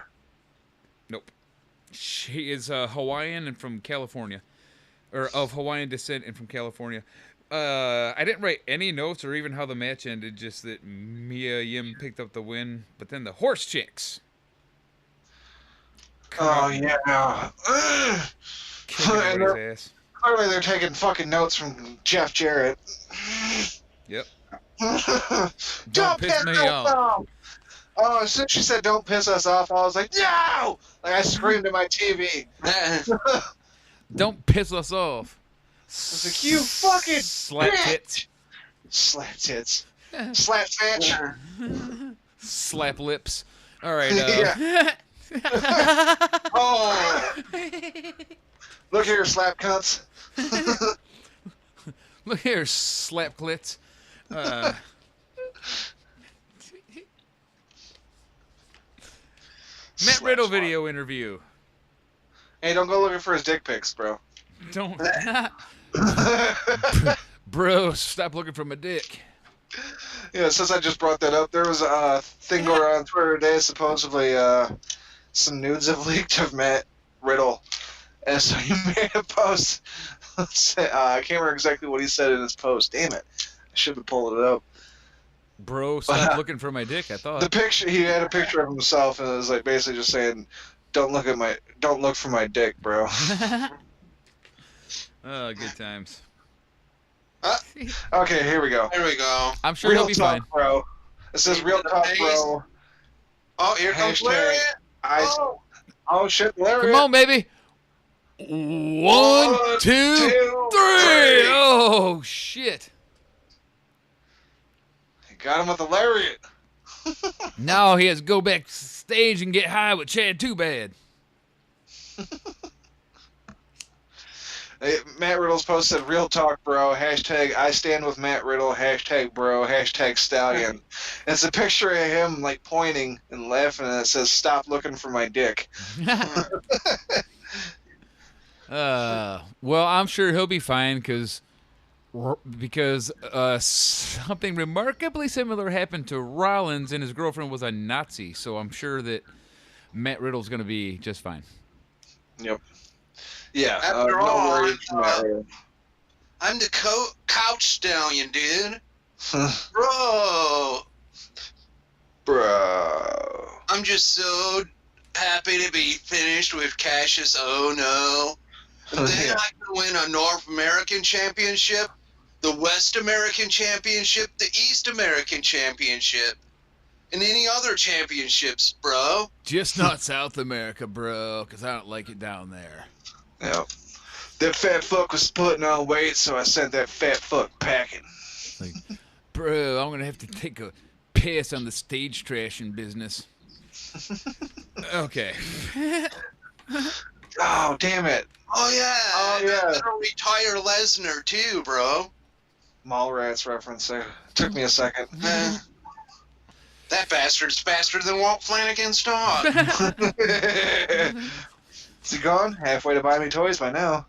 Nope. She is Hawaiian and from California. Or of Hawaiian descent and from California. I didn't write any notes or even how the match ended, just that Mia Yim picked up the win. But then the horse chicks. Oh, yeah. Kicking ass. Clearly they're taking fucking notes from Jeff Jarrett. Yep. Don't piss me off. Oh, as soon as she said don't piss us off, I was like, no! Like I screamed at my TV. Don't piss us off. I was like, you fucking slap bitch! tits. Slap tits. Slap Thatcher. Slap lips. All right. Yeah. Oh! Look here, slap cunts. Look here, slap clits. Matt Riddle video interview. Hey, don't go looking for his dick pics, bro. Don't. Bro, stop looking for my dick. Yeah, since I just brought that up, there was a thing going around on Twitter today. Supposedly, some nudes have leaked of Matt Riddle. And so he made a post. I can't remember exactly what he said in his post. Damn it. I should have pulled it up. Bro, stop looking for my dick, I thought. The picture, he had a picture of himself, and it was like basically just saying, don't look for my dick, bro. Oh, good times. Okay, here we go. There we go. I'm sure Real he'll be talk, fine. bro. It says real talk, bro. Oh, here comes Hashtag Lariat. Oh shit, Lariat. Come on, baby. 1, 2, 3. Oh, shit. He got him with the Lariat. Now he has to go backstage and get high with Chad Too Bad. Hey, Matt Riddle's post said, real talk, bro. Hashtag I stand with Matt Riddle. Hashtag bro. Hashtag stallion. And it's a picture of him like pointing and laughing, and it says, stop looking for my dick. Well, I'm sure he'll be fine because something remarkably similar happened to Rollins, and his girlfriend was a Nazi. So I'm sure that Matt Riddle's going to be just fine. Yep. Yeah. After no all, worries, Matt Riddle. I'm the couch stallion, dude. Bro. I'm just so happy to be finished with Cassius. Oh no. And then I can win a North American Championship, the West American Championship, the East American Championship, and any other championships, bro. Just not South America, bro, because I don't like it down there. Yep. That fat fuck was putting on weight, so I sent that fat fuck packing. Like, bro, I'm going to have to take a piss on the stage trashing business. Okay. Oh, damn it. Oh, yeah. Oh, yeah. Better retire Lesnar, too, bro. Mallrats reference there. Took me a second. That bastard's faster than Walt Flanagan's dog. Is he gone? Halfway to buy me toys by now.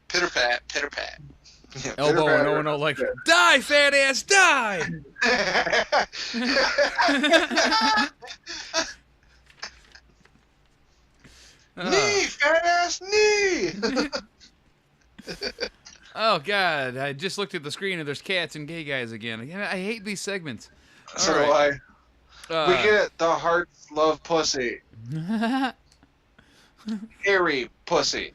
Pitter pat, pitter pat. Yeah, Elbow and pitter-patter. no like, die, fat ass, die! Knee, fat ass, knee! Oh, God. I just looked at the screen and there's cats and gay guys again. I hate these segments. So All do right. I. We get it. The hearts love pussy. Hairy pussy.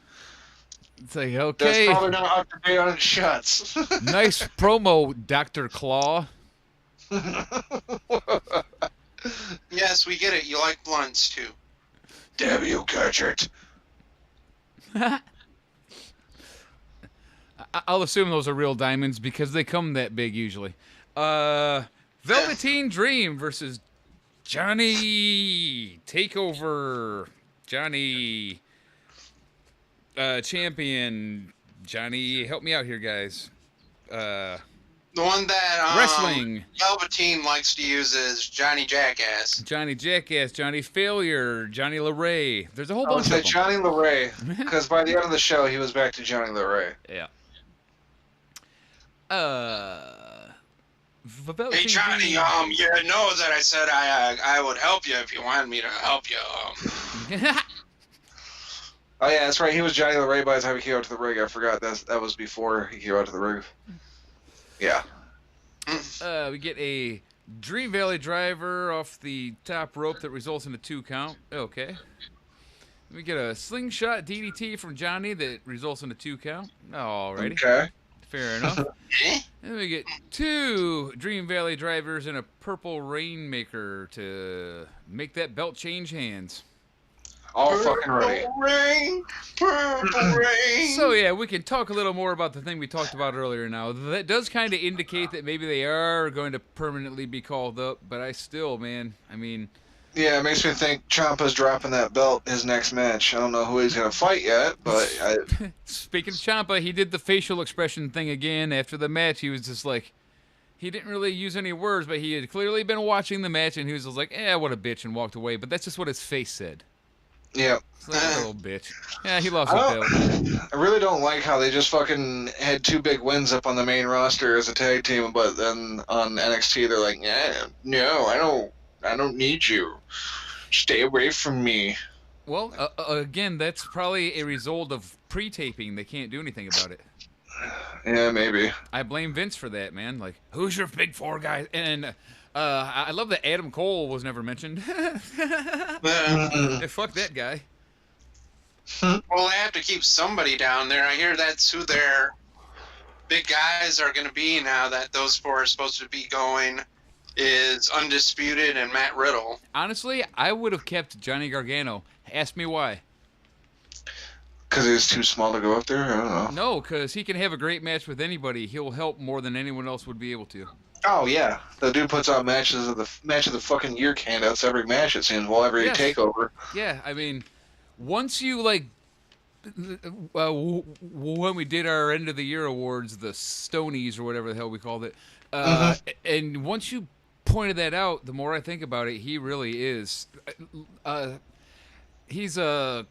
It's like, That's okay. probably not up to date on its shuts. Nice promo, Dr. Claw. Yes, we get it. You like blunts too. Damn you, Gadget. I'll assume those are real diamonds because they come that big usually. Velveteen Dream versus Johnny Takeover. Johnny Champion. Johnny, help me out here, guys. The one that Wrestling. Velveteen likes to use is Johnny Jackass. Johnny Jackass, Johnny Failure, Johnny LaRae. There's a whole I would bunch say of them. Johnny LaRae, because by the end of the show, he was back to Johnny LaRae. Yeah. Hey Johnny, you know that I said I would help you if you wanted me to help you. Oh yeah, that's right. He was Johnny LaRae by the time he came out to the ring. I forgot that was before he came out to the ring. Yeah. We get a Dream Valley driver off the top rope that results in a 2 count. Okay. We get a slingshot DDT from Johnny that results in a 2 count. Alrighty. Okay. Fair enough. And we get 2 Dream Valley drivers and a purple Rainmaker to make that belt change hands. All fucking ready. Purple rain. So yeah, we can talk a little more about the thing we talked about earlier now. That does kind of indicate that maybe they are going to permanently be called up, but I still, man, I mean... Yeah, it makes me think Ciampa's dropping that belt his next match. I don't know who he's going to fight yet, but... Speaking of Ciampa, he did the facial expression thing again after the match. He was just like... He didn't really use any words, but he had clearly been watching the match, and he was just like, what a bitch, and walked away. But that's just what his face said. Yeah. It's like a little bitch. Yeah, he lost his belt. I really don't like how they just fucking had 2 big wins up on the main roster as a tag team, but then on NXT they're like, no, I don't need you. Stay away from me. Well, again, that's probably a result of pre-taping. They can't do anything about it. Yeah, maybe. I blame Vince for that, man. Like, who's your big 4 guys? And I love that Adam Cole was never mentioned. Fuck that guy. Well, they have to keep somebody down there. I hear that's who their big guys are going to be now that those 4 are supposed to be going, is Undisputed and Matt Riddle. Honestly, I would have kept Johnny Gargano. Ask me why. Because he was too small to go up there? I don't know. No, because he can have a great match with anybody. He'll help more than anyone else would be able to. Oh, yeah. The dude puts on match of the fucking year handouts every match, it seems, well, every takeover. Yeah, I mean, once you, like, when we did our end of the year awards, the Stonies or whatever the hell we called it, and once you pointed that out, the more I think about it, he really is. He's a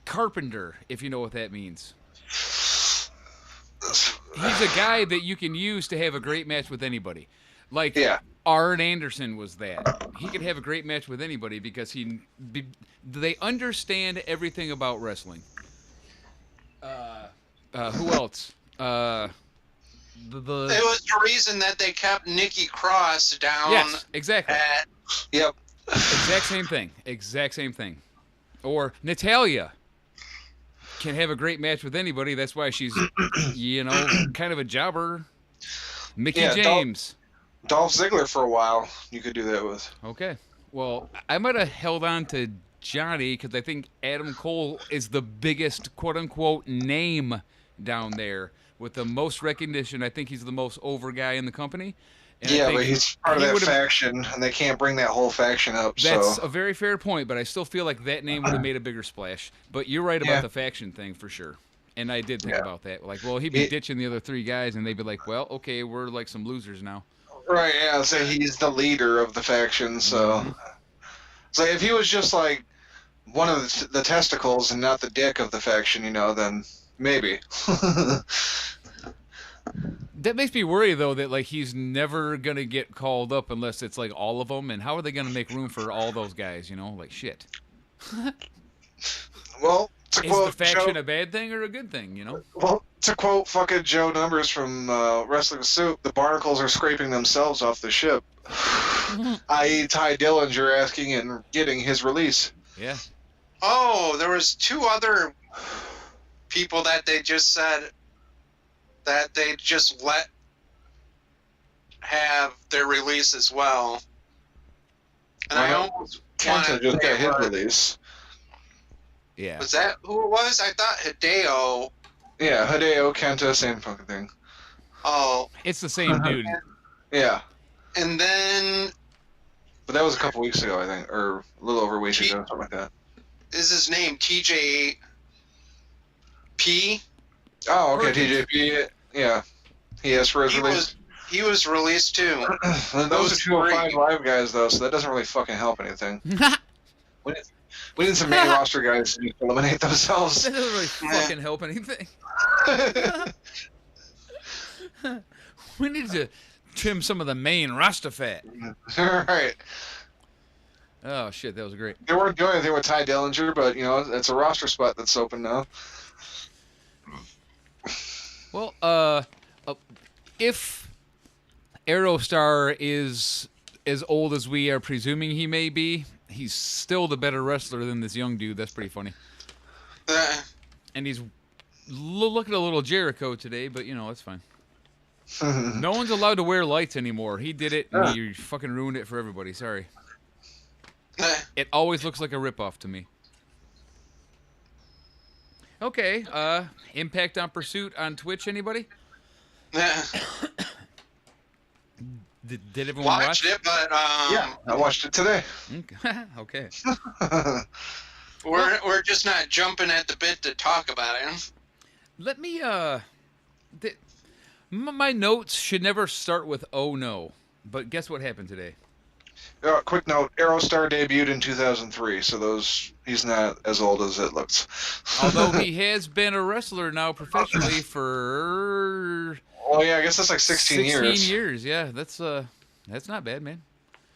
carpenter, if you know what that means. He's a guy that you can use to have a great match with anybody. Like, Arn Anderson was that. He could have a great match with anybody because they understand everything about wrestling. Who else? It was the reason that they kept Nikki Cross down. Yes, exactly. Yep. Exact same thing. Or Natalya can have a great match with anybody. That's why she's, kind of a jobber. Mickey James. Dolph Ziggler for a while, you could do that with. Okay. Well, I might have held on to Johnny because I think Adam Cole is the biggest quote-unquote name down there with the most recognition. I think he's the most over guy in the company. And but he's part of that faction, and they can't bring that whole faction up. That's a very fair point, but I still feel like that name would have made a bigger splash. But you're right about the faction thing for sure. And I did think about that. Like, well, he'd be ditching the other 3 guys, and they'd be like, well, okay, we're like some losers now. Right, yeah, so he's the leader of the faction, so... So if he was just, like, one of the testicles and not the dick of the faction, then maybe. That makes me worry, though, that, like, he's never going to get called up unless it's, like, all of them, and how are they going to make room for all those guys, Like, shit. Well, to is quote the faction Joe, a bad thing or a good thing, Well, to quote fucking Joe Numbers from Wrestling Soup, the barnacles are scraping themselves off the ship. I.e. Ty Dillinger asking and getting his release. Yeah. Oh, there was 2 other people that they just said that they just let have their release as well. And I almost Kenta just got his release. Yeah. Was that who it was? I thought Hideo. Yeah, Hideo, Kenta, same fucking thing. Oh. It's the same dude. Yeah. And then... But that was a couple weeks ago, I think, or a little over a week ago, something like that. Is his name TJP? Oh, okay, TJP, yeah. He asked for his release. He was released too. Those are 205 live guys, though, so that doesn't really fucking help anything. we need some main roster guys to eliminate themselves. That doesn't really fucking help anything. We need to trim some of the main roster fat. Right. Oh shit, that was great. They weren't doing anything with Ty Dillinger, but you know it's a roster spot that's open now. Well, if Aerostar is as old as we are presuming he may be, he's still the better wrestler than this young dude. That's pretty funny. And he's looking a little Jericho today, but you know, it's fine. No one's allowed to wear lights anymore. He did it, and he fucking ruined it for everybody. Sorry. It always looks like a ripoff to me. Okay, Impact on Pursuit on Twitch, anybody? Did everyone watch it? But yeah, I watched it today. Okay. We're just not jumping at the bit to talk about it. Let me my notes should never start with "oh no," but guess what happened today? Quick note: Aerostar debuted in 2003, so he's not as old as it looks. Although he has been a wrestler now professionally for. Oh yeah, I guess that's like 16 years. 16 years, yeah. That's not bad, man.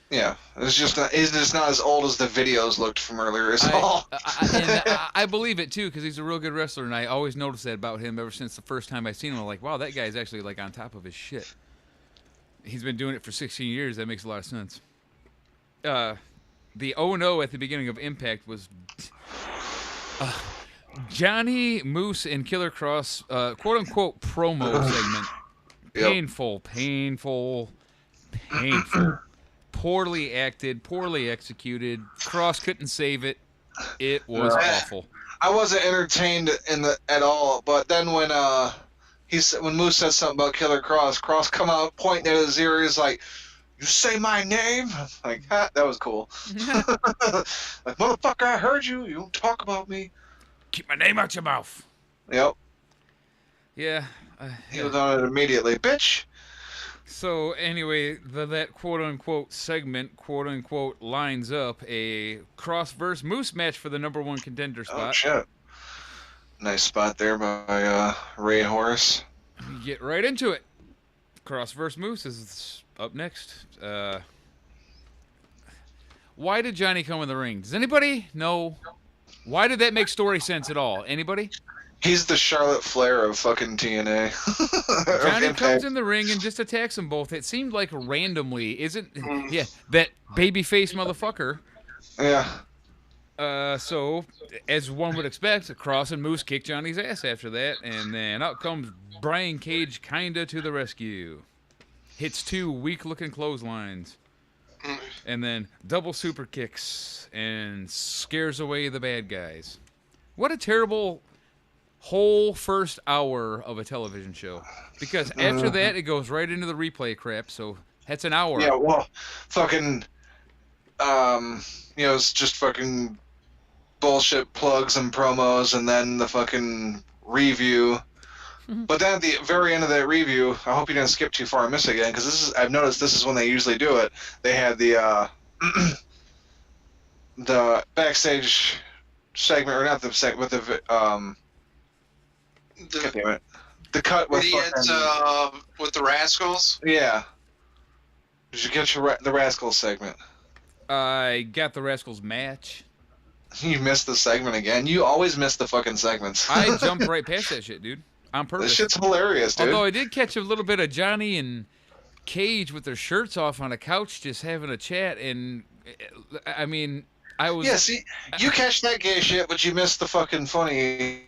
Yeah, he's just not as old as the videos looked from earlier. Is all. I believe it too, because he's a real good wrestler, and I always noticed that about him ever since the first time I seen him. I'm like, wow, that guy's actually like on top of his shit. He's been doing it for 16 years. That makes a lot of sense. The O&O at the beginning of Impact was Johnny, Moose, and Killer Cross, quote-unquote, promo segment. Painful. Poorly acted, poorly executed. Cross couldn't save it. It was awful. I wasn't entertained at all, but then when Moose said something about Killer Cross come out pointing at his ear, he's like, "You say my name?" Like, that was cool. Like, motherfucker, I heard you. You don't talk about me. Keep my name out your mouth. Yep. Yeah. He was on it immediately, bitch. So anyway, that quote-unquote segment, quote-unquote, lines up a Cross vs. Moose match for the #1 contender spot. Oh, shit. Nice spot there by Ray Horace. Get right into it. Cross vs. Moose is up next. Why did Johnny come in the ring? Does anybody know? Why did that make story sense at all? Anybody? He's the Charlotte Flair of fucking TNA. Johnny comes in the ring and just attacks them both. It seemed like randomly, yeah, that babyface motherfucker. Yeah. So, as one would expect, Cross and Moose kick Johnny's ass after that, and then out comes Brian Cage kinda to the rescue. Hits 2 weak-looking clotheslines. And then double super kicks and scares away the bad guys. What a terrible whole first hour of a television show. Because after that, it goes right into the replay crap, so that's an hour. Yeah, well, fucking, it's just fucking bullshit plugs and promos, and then the fucking review. But then at the very end of that review, I hope you didn't skip too far and miss it again, because I've noticed this is when they usually do it. They had the the backstage segment, or not the segment, but the cut with with the Rascals. Yeah. Did you get the Rascals segment? I got the Rascals match. You missed the segment again. You always miss the fucking segments. I jumped right past that shit, dude. On purpose. This shit's hilarious, dude. Although I did catch a little bit of Johnny and Cage with their shirts off on a couch just having a chat, and I mean, Yeah, see, you catch that gay shit, but you missed the fucking funny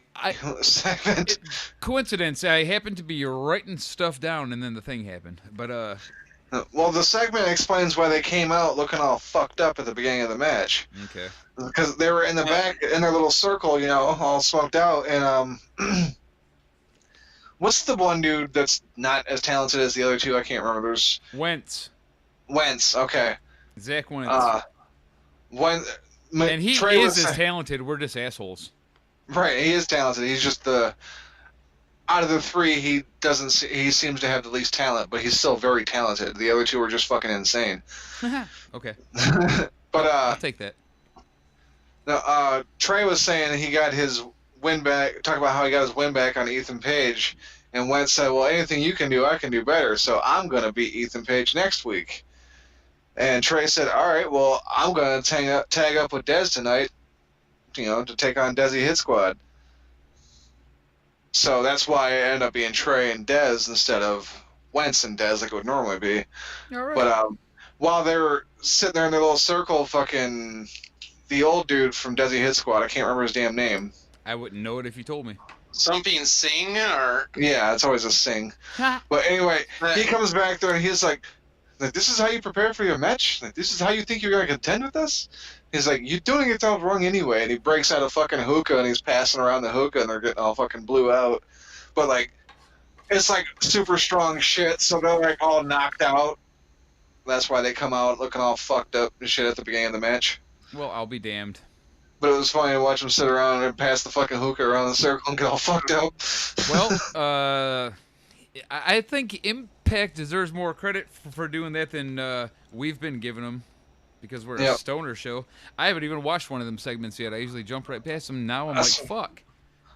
segment. Coincidence. I happened to be writing stuff down, and then the thing happened. But Well, the segment explains why they came out looking all fucked up at the beginning of the match. Okay. Because they were in the back, in their little circle, you know, all smoked out, and what's the one dude that's not as talented as the other two? I can't remember. There's Wentz. Okay. Zach Wentz. And he is as talented. We're just assholes. Right, he is talented. He's just out of the three, he seems to have the least talent, but he's still very talented. The other two are just fucking insane. Okay. But I'll take that. No, Trey was saying he got his win back. Talk about how he got his win back on Ethan Page, and Wentz said, "Well, anything you can do, I can do better. So I'm gonna beat Ethan Page next week." And Trey said, "All right, well, I'm gonna tag up with Dez tonight, you know, to take on Desi Hit Squad." So that's why it ended up being Trey and Dez instead of Wentz and Dez like it would normally be. All right. But while they were sitting there in their little circle, fucking the old dude from Desi Hit Squad, I can't remember his damn name. I wouldn't know it if you told me. Something Singh or? Yeah, it's always a Sing. But anyway, he comes back there and he's like, "This is how you prepare for your match? Like, this is how you think you're going to contend with us?" He's like, "You're doing it all wrong anyway." And he breaks out a fucking hookah and he's passing around the hookah and they're getting all fucking blew out. But like, it's like super strong shit, so they're like all knocked out. That's why they come out looking all fucked up and shit at the beginning of the match. Well, I'll be damned. But it was funny to watch them sit around and pass the fucking hookah around the circle and get all fucked up. Well, I think Impact deserves more credit for doing that than we've been giving them, because we're a stoner show. I haven't even watched one of them segments yet. I usually jump right past them. Now I'm like, fuck.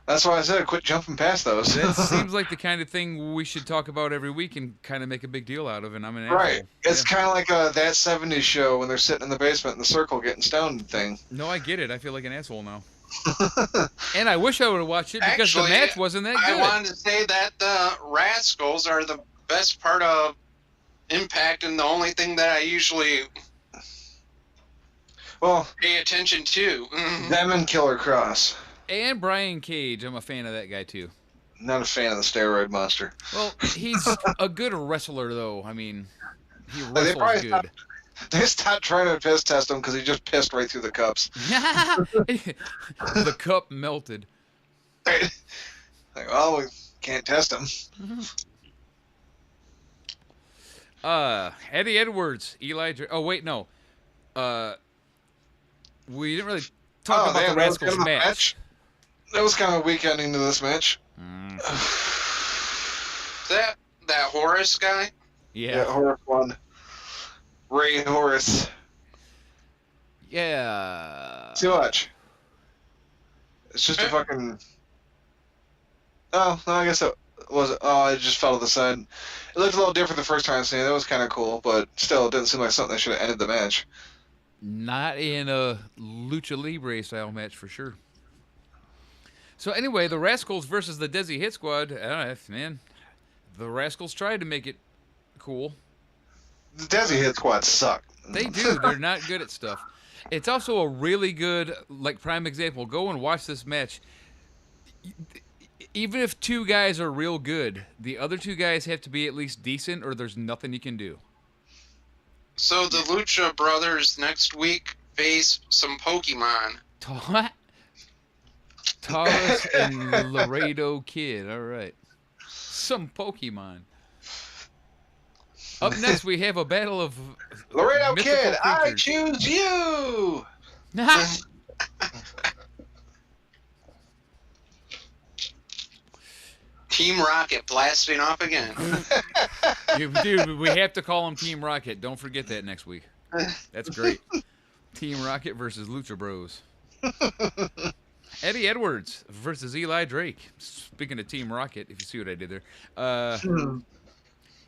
That's why I said quit jumping past those. That seems like the kind of thing we should talk about every week and kind of make a big deal out of, and I'm an Right. asshole. It's kind of like That 70s Show when they're sitting in the basement in the circle getting stoned thing. No, I get it. I feel like an asshole now. And I wish I would have watched it because Actually, the match wasn't that good. I wanted to say that the Rascals are the best part of Impact and the only thing that I usually pay attention to. Them and Killer Cross. And Brian Cage. I'm a fan of that guy, too. Not a fan of the steroid monster. Well, he's a good wrestler, though. I mean, he wrestles good. They stopped trying to piss test him because he just pissed right through the cups. The cup melted. Like, well, we can't test him. Eddie Edwards, Eli. Oh wait, no. We didn't really talk about the Rascals match. That was kind of a weak ending to this match. That Horace guy? Yeah, Horace won. Ray Horace. Yeah. Too much. It's just a fucking. Oh, no, I guess it wasn't. Oh, it just fell to the side. It looked a little different the first time I seen it. That was kind of cool, but still, it didn't seem like something that should have ended the match. Not in a Lucha Libre style match for sure. So anyway, the Rascals versus the Desi Hit Squad. Man, the Rascals tried to make it cool. The Desi Hit Squad suck. They do. They're not good at stuff. It's also a really good, like, prime example. Go and watch this match. Even if two guys are real good, the other two guys have to be at least decent or there's nothing you can do. So the Lucha Brothers next week face some Pokemon. Taurus and Laredo Kid. All right. Some Pokemon. Up next, we have a battle of Laredo Kid, creatures. I choose you! Team Rocket blasting off again. Dude, we have to call him Team Rocket. Don't forget that next week. That's great. Team Rocket versus Lucha Bros. Eddie Edwards versus Eli Drake. Speaking of Team Rocket, if you see what I did there.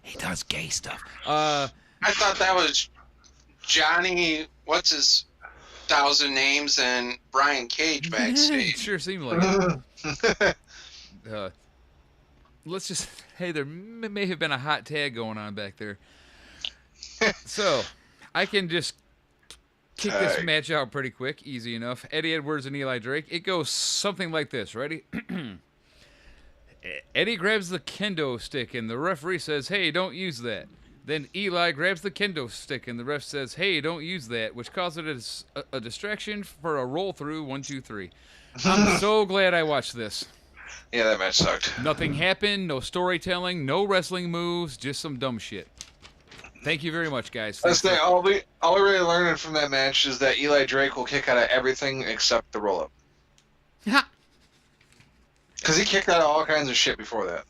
He does gay stuff. I thought that was Johnny, what's his 1,000 names, and Brian Cage backstage. It sure seemed like it. Let's just, hey, there may have been a hot tag going on back there. So, I can just kick this match out pretty quick, easy enough. Eddie Edwards and Eli Drake. It goes something like this. Ready? Eddie grabs the kendo stick, and the referee says, "Hey, don't use that." Then Eli grabs the kendo stick, and the ref says, "Hey, don't use that," which causes a distraction for a roll through 1, 2, 3. I'm so glad I watched this. Yeah, that match sucked. Nothing happened, no storytelling, no wrestling moves, just some dumb shit. Thank you very much, guys. All we really learned from that match is that Eli Drake will kick out of everything except the roll-up. Because he kicked out of all kinds of shit before that.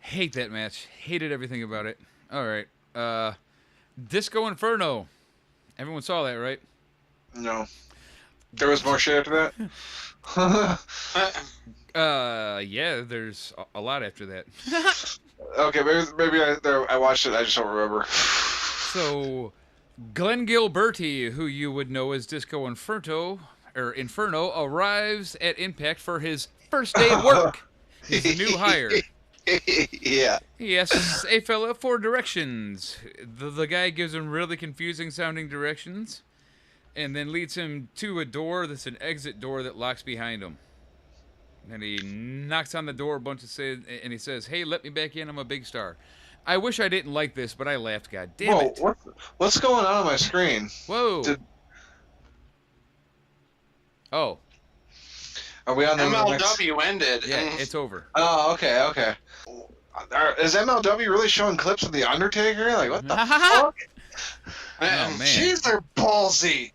Hate that match. Hated everything about it. All right. Disco Inferno. Everyone saw that, right? No. There was more shit after that? Yeah, there's a lot after that. Okay, maybe I watched it, I just don't remember. So, Glenn Gilberti, who you would know as Disco Inferno, arrives at Impact for his first day at work. He's a new hire. Yeah. He asks a fella for directions. The guy gives him really confusing sounding directions, and then leads him to a door that's an exit door that locks behind him. And he knocks on the door a bunch and he says, "Hey, let me back in. I'm a big star." I wish I didn't like this, but I laughed. God damn it! What's going on my screen? Whoa! Oh. Are we on the MLW ended? Yeah, it's over. Oh, okay. Is MLW really showing clips of the Undertaker? Like, what the fuck? Man. Jeez, they're ballsy.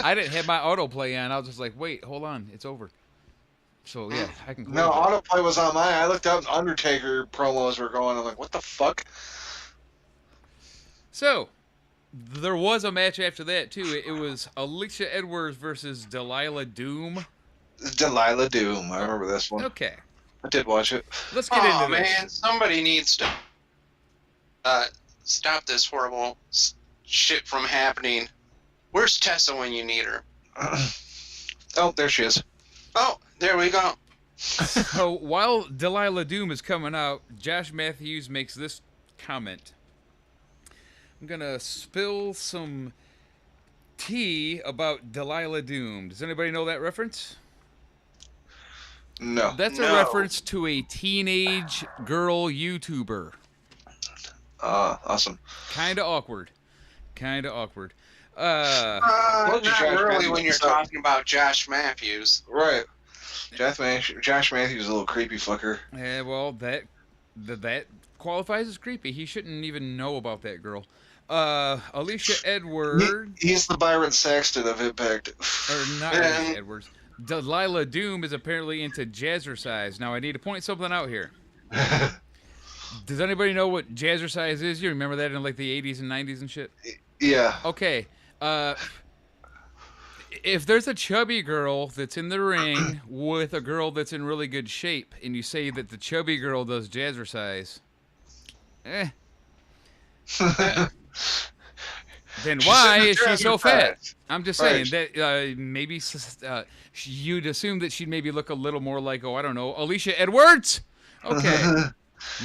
I didn't have my autoplay on. I was just like, wait, hold on, it's over. So yeah, I can. No, autoplay was on mine. I looked up Undertaker promos were going. I'm like, what the fuck? So, there was a match after that too. It was Alicia Edwards versus Delilah Doom. Delilah Doom. I remember this one. Okay. I did watch it. Let's get into this. Man, somebody needs to stop this horrible shit from happening. Where's Tessa when you need her? Oh, there she is. Oh, there we go. So while Delilah Doom is coming out, Josh Matthews makes this comment. I'm gonna spill some tea about Delilah Doom. Does anybody know that reference? No. That's a reference to a teenage girl YouTuber. Awesome. Kinda awkward. Not really when you're talking about Josh Matthews. Right. Josh Matthews is a little creepy fucker. Yeah, well, that qualifies as creepy. He shouldn't even know about that girl. Alicia Edwards. He's the Byron Saxton of Impact. Or not Alicia Edwards. Delilah Doom is apparently into jazzercise. Now, I need to point something out here. Does anybody know what jazzercise is? You remember that in like the 80s and 90s and shit? Yeah. Okay. If there's a chubby girl that's in the ring with a girl that's in really good shape, and you say that the chubby girl does jazzercise, then why is she so fat? I'm just saying that maybe you'd assume that she'd maybe look a little more like, I don't know, Alicia Edwards? Okay.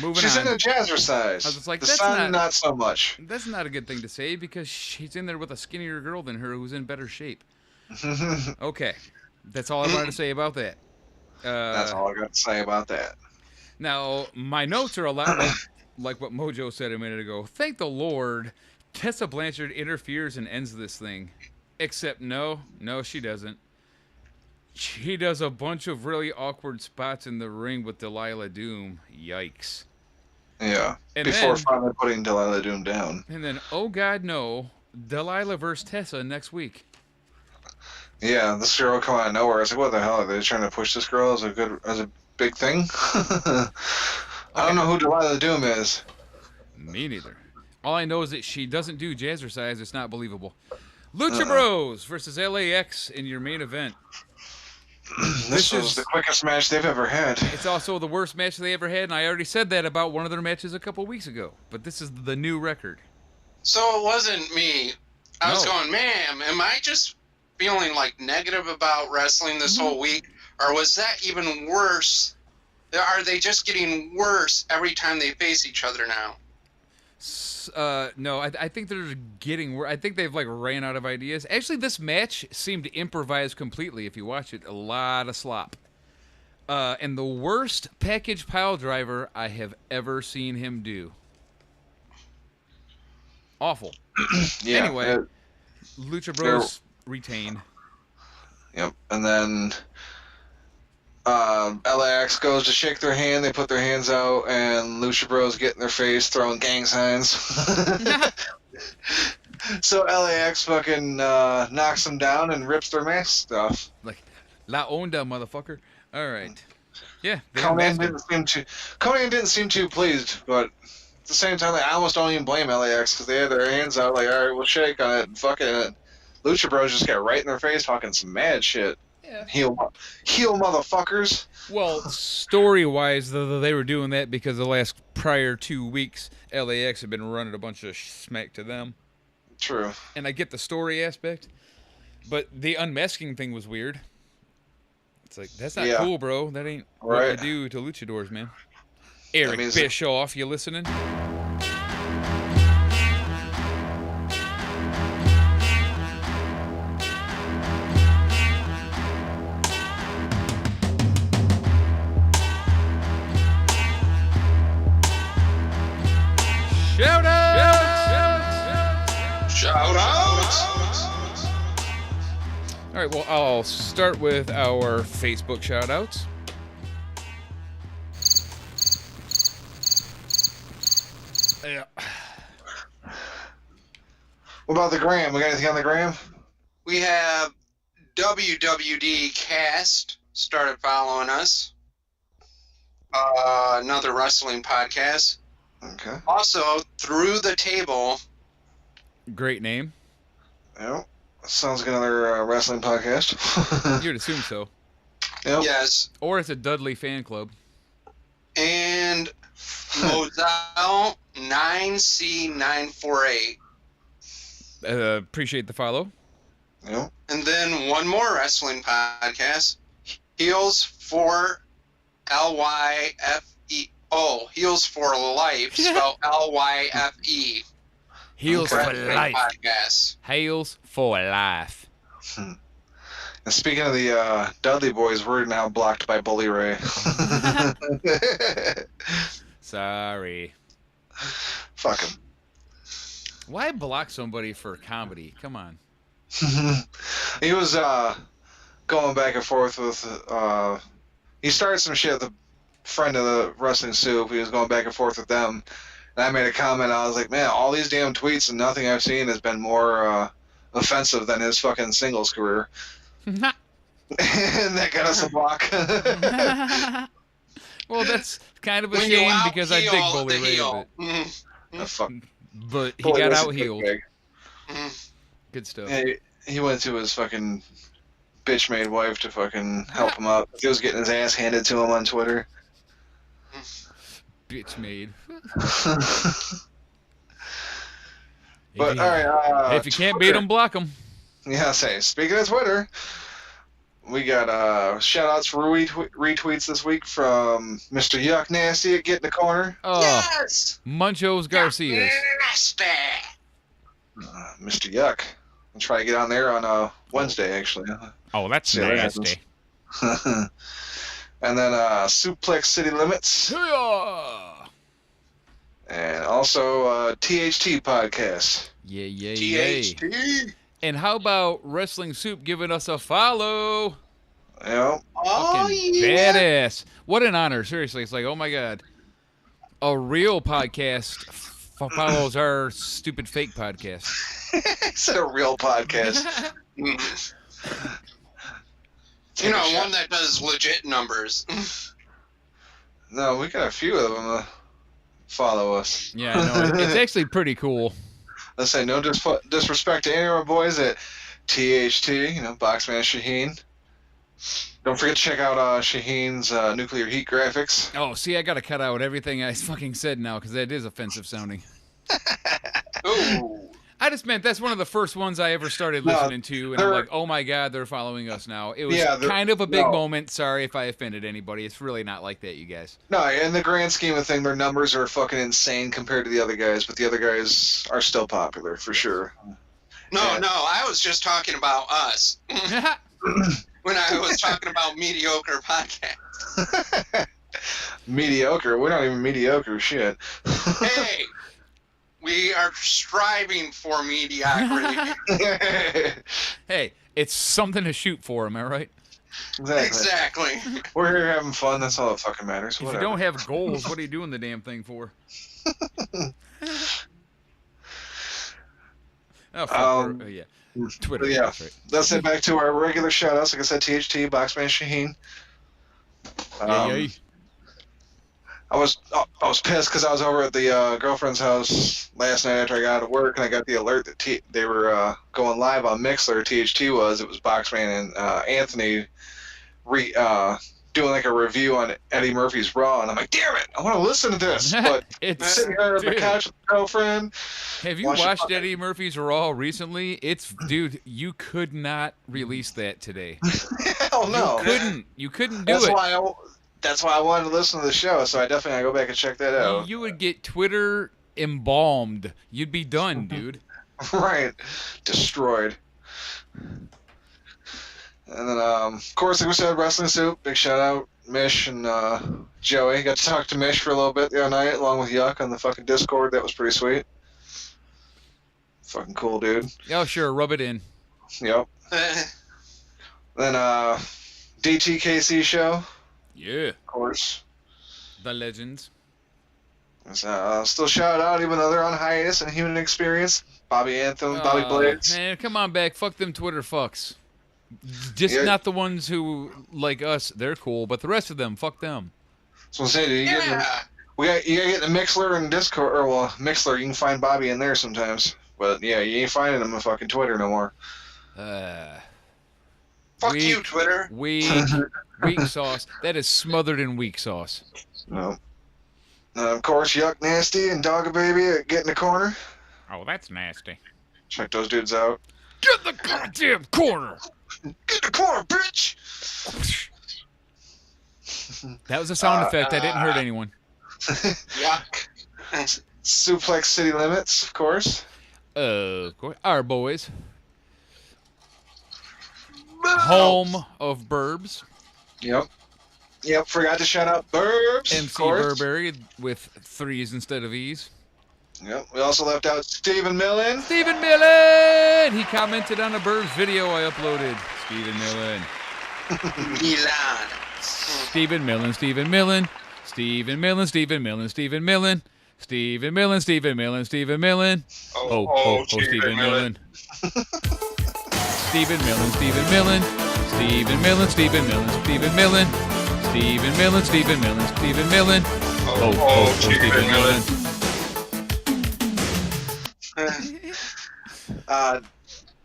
Moving She's on. in a jazzercise. I was just like, the sun, not so much. That's not a good thing to say because she's in there with a skinnier girl than her who's in better shape. Okay. That's all I wanted to say about that. That's all I got to say about that. Now, my notes are a lot like what Mojo said a minute ago. Thank the Lord, Tessa Blanchard interferes and ends this thing. Except no, she doesn't. She does a bunch of really awkward spots in the ring with Delilah Doom. Yikes. Yeah. And before finally putting Delilah Doom down. And then, oh God, no, Delilah versus Tessa next week. Yeah, this girl come out of nowhere. I was like, what the hell? Are they trying to push this girl as a big thing? I don't know who Delilah Doom is. Me neither. All I know is that she doesn't do jazzercise. It's not believable. Lucha Bros versus LAX in your main event. This was the quickest match they've ever had. It's also the worst match they ever had, and I already said that about one of their matches a couple weeks ago. But this is the new record. So it wasn't me. I was going, man, am I just feeling like negative about wrestling this whole week? Or was that even worse? Are they just getting worse every time they face each other now? No, I think they're getting. I think they've like ran out of ideas. Actually, this match seemed to improvise completely. If you watch it, a lot of slop. And the worst package pile driver I have ever seen him do. Awful. Yeah. Anyway, Lucha Bros retain. Yep. And then LAX goes to shake their hand. They put their hands out, and Lucha Bros get in their face, throwing gang signs. So LAX fucking knocks them down and rips their mask off. Like, La Onda, motherfucker. All right. Yeah. Conan didn't seem too pleased, but at the same time, I almost don't even blame LAX because they had their hands out like, all right, we'll shake on it. And fucking Lucha Bros just got right in their face talking some mad shit. Yeah. Heel motherfuckers. Well, story-wise, though, they were doing that because the last prior 2 weeks, LAX had been running a bunch of smack to them. True. And I get the story aspect, but the unmasking thing was weird. It's like, that's not cool, bro. That ain't what you do to luchadors, man. Eric Bischoff, you listening? Shout out! Shout out! All right, well, I'll start with our Facebook shout outs. Yeah. What about the gram? We got anything on the gram? We have WWD Cast started following us. Another wrestling podcast. Okay. Also, Through the Table. Great name. Yep. Sounds like another wrestling podcast. You'd assume so. Yep. Yes. Or it's a Dudley fan club. And Mojo 9C948. Appreciate the follow. Yep. And then one more wrestling podcast, Heels for LYFE. Oh, Heels for Life, spelled LYFE. Heels for life. Podcast. Heels for life. And speaking of the Dudley boys, we're now blocked by Bully Ray. Sorry. Fuck him. Why block somebody for comedy? Come on. He was going back and forth with. He started some shit with a friend of the Wrestling Soup. He was going back and forth with them. And I made a comment. I was like, man, all these damn tweets and nothing I've seen has been more offensive than his fucking singles career. And that got us a block. Well, that's kind of a shame because I dig Bully Ray. But he got out healed. Good stuff. Yeah, he went to his fucking bitch-made wife to fucking help him out. He was getting his ass handed to him on Twitter. Bitch made. But alright, if you can't beat them, block them. Yeah, speaking of Twitter, we got shout outs for retweets this week from Mr. Yuck Nasty at Get in the Corner. Oh, yes! Munchos Garcias. Mr. Yuck. I'll try to get on there on Wednesday, actually. Oh, that's nasty. And then Suplex City Limits. And also THT Podcast. Yeah. THT. And how about Wrestling Soup giving us a follow? Yep. Badass. What an honor. Seriously, it's like, oh my God. A real podcast follows our stupid fake podcast. It's a real podcast. One that does legit numbers. No, we got a few of them follow us. Yeah, I know. It's actually pretty cool. Let's say no disrespect to any of our boys at THT, Boxman Shaheen. Don't forget to check out Shaheen's Nuclear Heat graphics. Oh, see, I got to cut out everything I fucking said now because that is offensive sounding. Ooh. I just meant that's one of the first ones I ever started listening to, and I'm like, oh my God, they're following us now. It was kind of a big moment. Sorry if I offended anybody. It's really not like that, you guys. No, in the grand scheme of things, their numbers are fucking insane compared to the other guys, but the other guys are still popular, for sure. No, I was just talking about us. When I was talking about mediocre podcasts. Mediocre? We're not even mediocre, shit. Hey! We are striving for mediocrity. Hey, it's something to shoot for, am I right? Exactly. We're here having fun. That's all that fucking matters. If you don't have goals, what are you doing the damn thing for? Yeah. Twitter. Yeah. That's right. Let's head back to our regular shout-outs. Like I said, THT, Boxman, Shaheen. I was pissed because I was over at the girlfriend's house last night after I got out of work, and I got the alert that they were going live on Mixler. THT was. It was Boxman and Anthony doing like a review on Eddie Murphy's Raw, and I'm like, damn it, I want to listen to this. But it's sitting here on the couch with my girlfriend. Have you watched Eddie Murphy's Raw recently? Dude, you could not release that today. Hell no. You couldn't do it. That's why I wanted to listen to the show, so I definitely gotta go back and check that out. You would get Twitter embalmed. You'd be done, dude. Right. Destroyed. And then, of course, like we said, Wrestling Soup. Big shout out, Mish and Joey. Got to talk to Mish for a little bit the other night, along with Yuck on the fucking Discord. That was pretty sweet. Fucking cool, dude. Oh, sure. Rub it in. Yep. Then, DTKC show. Yeah. Of course. The legends. Still shout out, even though they're on hiatus and Human Experience. Bobby Anthem, Bobby Blades. Man, come on back. Fuck them Twitter fucks. Just not the ones who, like us, they're cool, but the rest of them, fuck them. So I'm saying, you gotta get the Mixler and Discord, or well, Mixler, you can find Bobby in there sometimes. But yeah, you ain't finding him on fucking Twitter no more. Fuck you, Twitter. Weak sauce. That is smothered in weak sauce. No. Of course, Yuck Nasty and Dogga Baby get in the corner. Oh, that's nasty. Check those dudes out. Get in the goddamn corner! Get in the corner, bitch! That was a sound effect. I didn't hurt anyone. Yuck. Suplex City Limits, of course. Of course. Our boys. Home of Burbs. Yep. Forgot to shout out Burbs. MC Burberry with 3s instead of E's. Yep. We also left out Stephen Millen. Stephen Millen! He commented on a Burbs video I uploaded. Stephen Millen. Milan. Stephen Millen, Stephen Millen. Stephen Millen, Stephen Millen, Stephen Millen. Stephen Millen, Stephen Millen, Stephen Millen. Oh, Stephen Millen. Stephen Millen, Stephen Millen. Stephen Millen, Stephen Millen, Stephen Millen. Stephen Millen, Stephen Millen, Stephen Millen. Oh, Stephen Millen.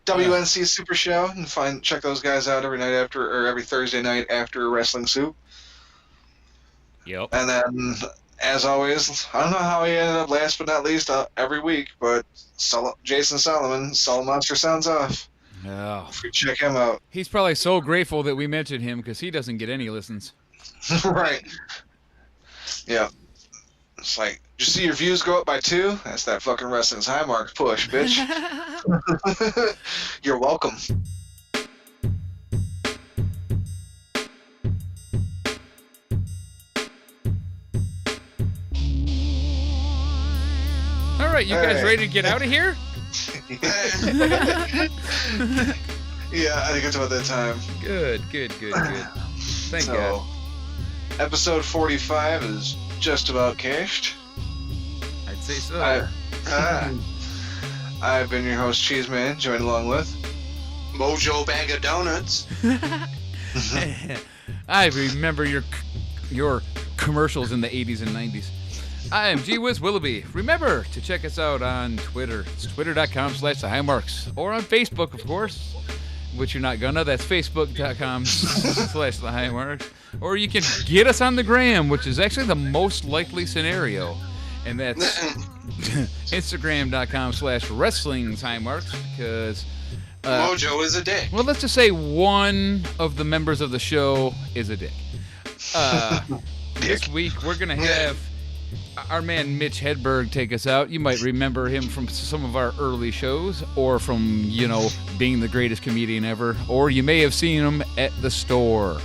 WNC Super Show. You can check those guys out every Thursday night after Wrestling Soup. Yep. And then, as always, I don't know how he ended up last but not least every week, but Jason Solomon, Sol Monster Sounds Off. Oh. Check him out. He's probably so grateful that we mentioned him because he doesn't get any listens. Right. Yeah. It's like, did you see your views go up by 2? That's that fucking Wrestling's High Marks push, bitch. You're welcome. All right, you guys ready to get out of here? Yeah, I think it's about that time. Good. Thank God. Episode 45 is just about cashed. I'd say so. I've been your host, Cheez Man, joined along with Mojo Bag of Donuts. I remember your commercials in the 80s and 90s. I am Whiz Willoughby. Remember to check us out on Twitter. It's twitter.com/thehighmarks. Or on Facebook, of course, which you're not gonna. That's facebook.com/thehighmarks. Or you can get us on the gram, which is actually the most likely scenario. And that's Instagram.com/wrestling time marks because Mojo is a dick. well, let's just say one of the members of the show is a dick. This week we're gonna have our man Mitch Hedberg take us out. You might remember him from some of our early shows, or from being the greatest comedian ever, or you may have seen him at the store.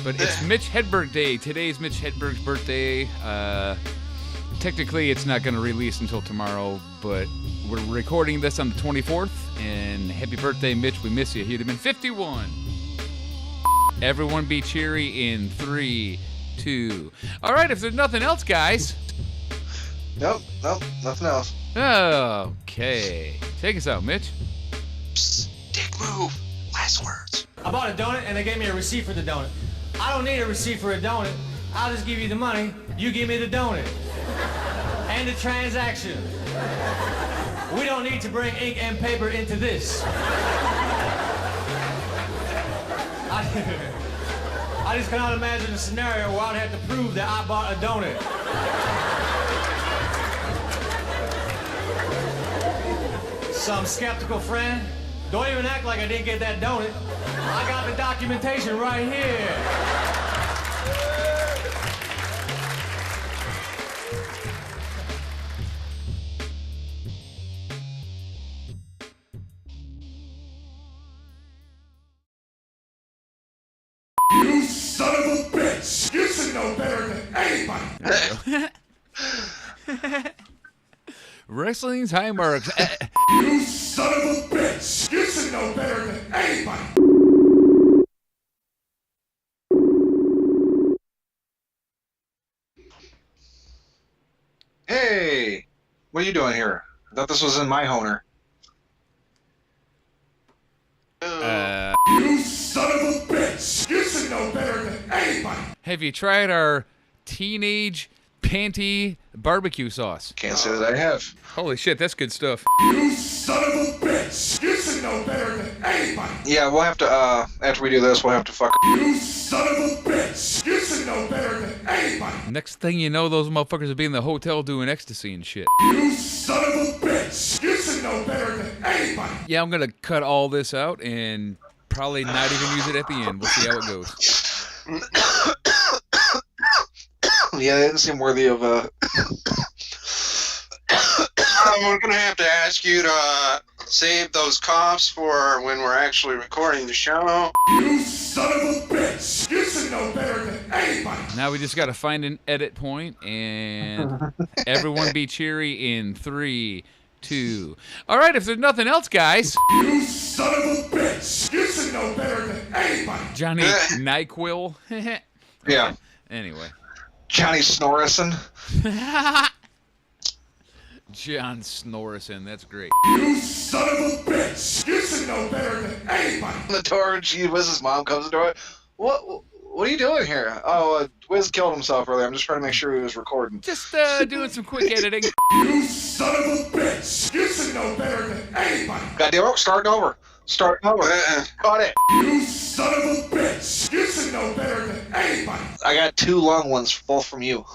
But it's Mitch Hedberg Day. Today's Mitch Hedberg's birthday. Technically, it's not going to release until tomorrow, but we're recording this on the 24th, and happy birthday, Mitch. We miss you. He'd have been 51. Everyone be cheery in 3, 2. All right, if there's nothing else, guys. Nope, nothing else. Okay. Take us out, Mitch. Psst, dick move. Last words. I bought a donut, and they gave me a receipt for the donut. I don't need a receipt for a donut. I'll just give you the money. You give me the donut. And the transaction. We don't need to bring ink and paper into this. I just cannot imagine a scenario where I'd have to prove that I bought a donut. Some skeptical friend, don't even act like I didn't get that donut. I got the documentation right here. You son of a bitch! You should know better than anybody! Wrestling time marks. You son of a bitch! You should know better than anybody! Hey, what are you doing here? I thought this was in my honer. You son of a bitch! You should know better than anybody! Have you tried our teenage panty barbecue sauce? Can't say that I have. Holy shit, that's good stuff. You son of a bitch! You should know better than anybody! Yeah, we'll have to, after we do this, we'll have to fuck. You son of a bitch! You should know better than anybody! Next thing you know, those motherfuckers will be in the hotel doing ecstasy and shit. You son of a bitch! You should know better than anybody! Yeah, I'm gonna cut all this out and probably not even use it at the end. We'll see how it goes. Yeah, that didn't seem worthy of We're gonna have to ask you to save those coughs for when we're actually recording the show. You son of a bitch! You should know better than anybody! Now we just gotta find an edit point, and everyone be cheery in 3, 2. All right, if there's nothing else, guys. You son of a bitch! You should know better than anybody! Johnny NyQuil. Yeah. Anyway. Johnny Snorrison. John Snorrison, that's great. You son of a bitch! You should know better than anybody! The door, Whiz's mom comes to the door. What are you doing here? Oh, Whiz killed himself earlier. I'm just trying to make sure he was recording. Just doing some quick editing. You son of a bitch! You should know better than anybody! Goddamn it, starting over. Caught it. You son of a bitch! You should know better than anybody! I got 2 long ones, both from you.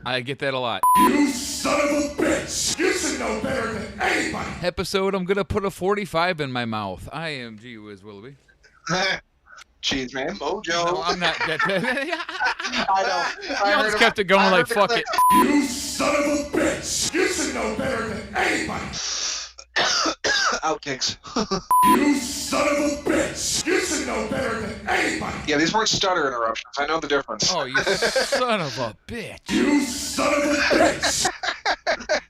I get that a lot. You son of a bitch! You should know better than anybody! Episode, I'm gonna put a 45 in my mouth. I am G. Whiz Willoughby. Cheez, man. Mojo. No, I'm not. I know. Y'all just kept it going like fuck it. You son of a bitch! You should know better than anybody! Outtakes. You son of a bitch! You should know better than anybody! Yeah, these weren't stutter interruptions. I know the difference. Oh, you son of a bitch. You son of a bitch!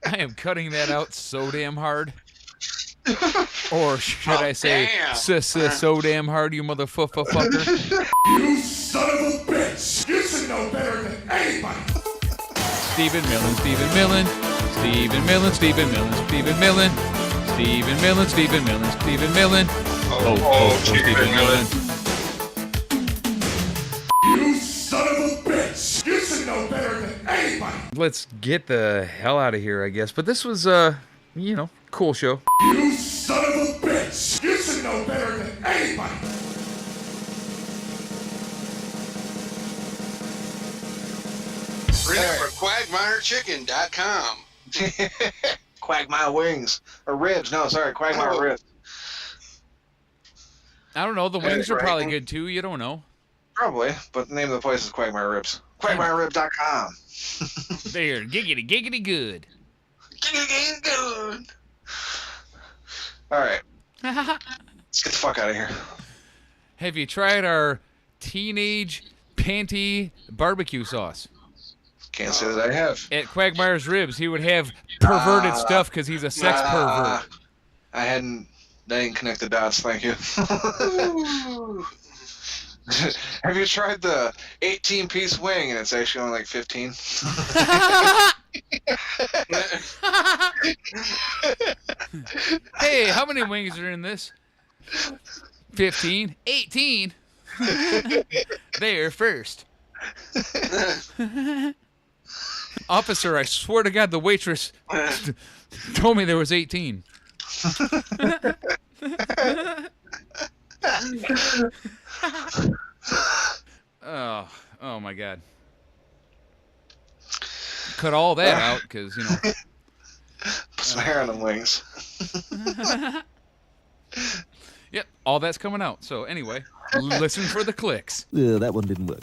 I am cutting that out so damn hard. Or should I say, so damn hard, you motherfucker. You son of a bitch! You should know better than anybody! Stephen Millen, Stephen Millen, Stephen Millen, Stephen Millen, Stephen Millen, Stephen Millen, Stephen Millen, Stephen Millen. Stephen Millen. You son of a bitch! You should know better than anybody! Let's get the hell out of here, I guess. But this was, cool show. You son of a bitch! You should know better than anybody! Remember, Quagmire QuagmireChicken.com. Quagmire wings. Or ribs. No, sorry, Quagmire ribs. I don't know. The wings are probably good too. You don't know. Probably, but the name of the place is Quagmire Ribs. QuagmireRibs.com. There, giggity, giggity good. Giggity good. All right. Let's get the fuck out of here. Have you tried our teenage panty barbecue sauce? Can't say that I have. At Quagmire's Ribs, he would have perverted stuff because he's a sex pervert. I didn't connect the dots, thank you. Have you tried the 18-piece wing and it's actually only like 15? Hey, how many wings are in this? 15? 18? There first. Officer, I swear to God the waitress told me there was 18. Oh my God. Cut all that out because, you know. Put some hair on them wings. Yep, all that's coming out. So anyway, listen for the clicks. Yeah, that one didn't work.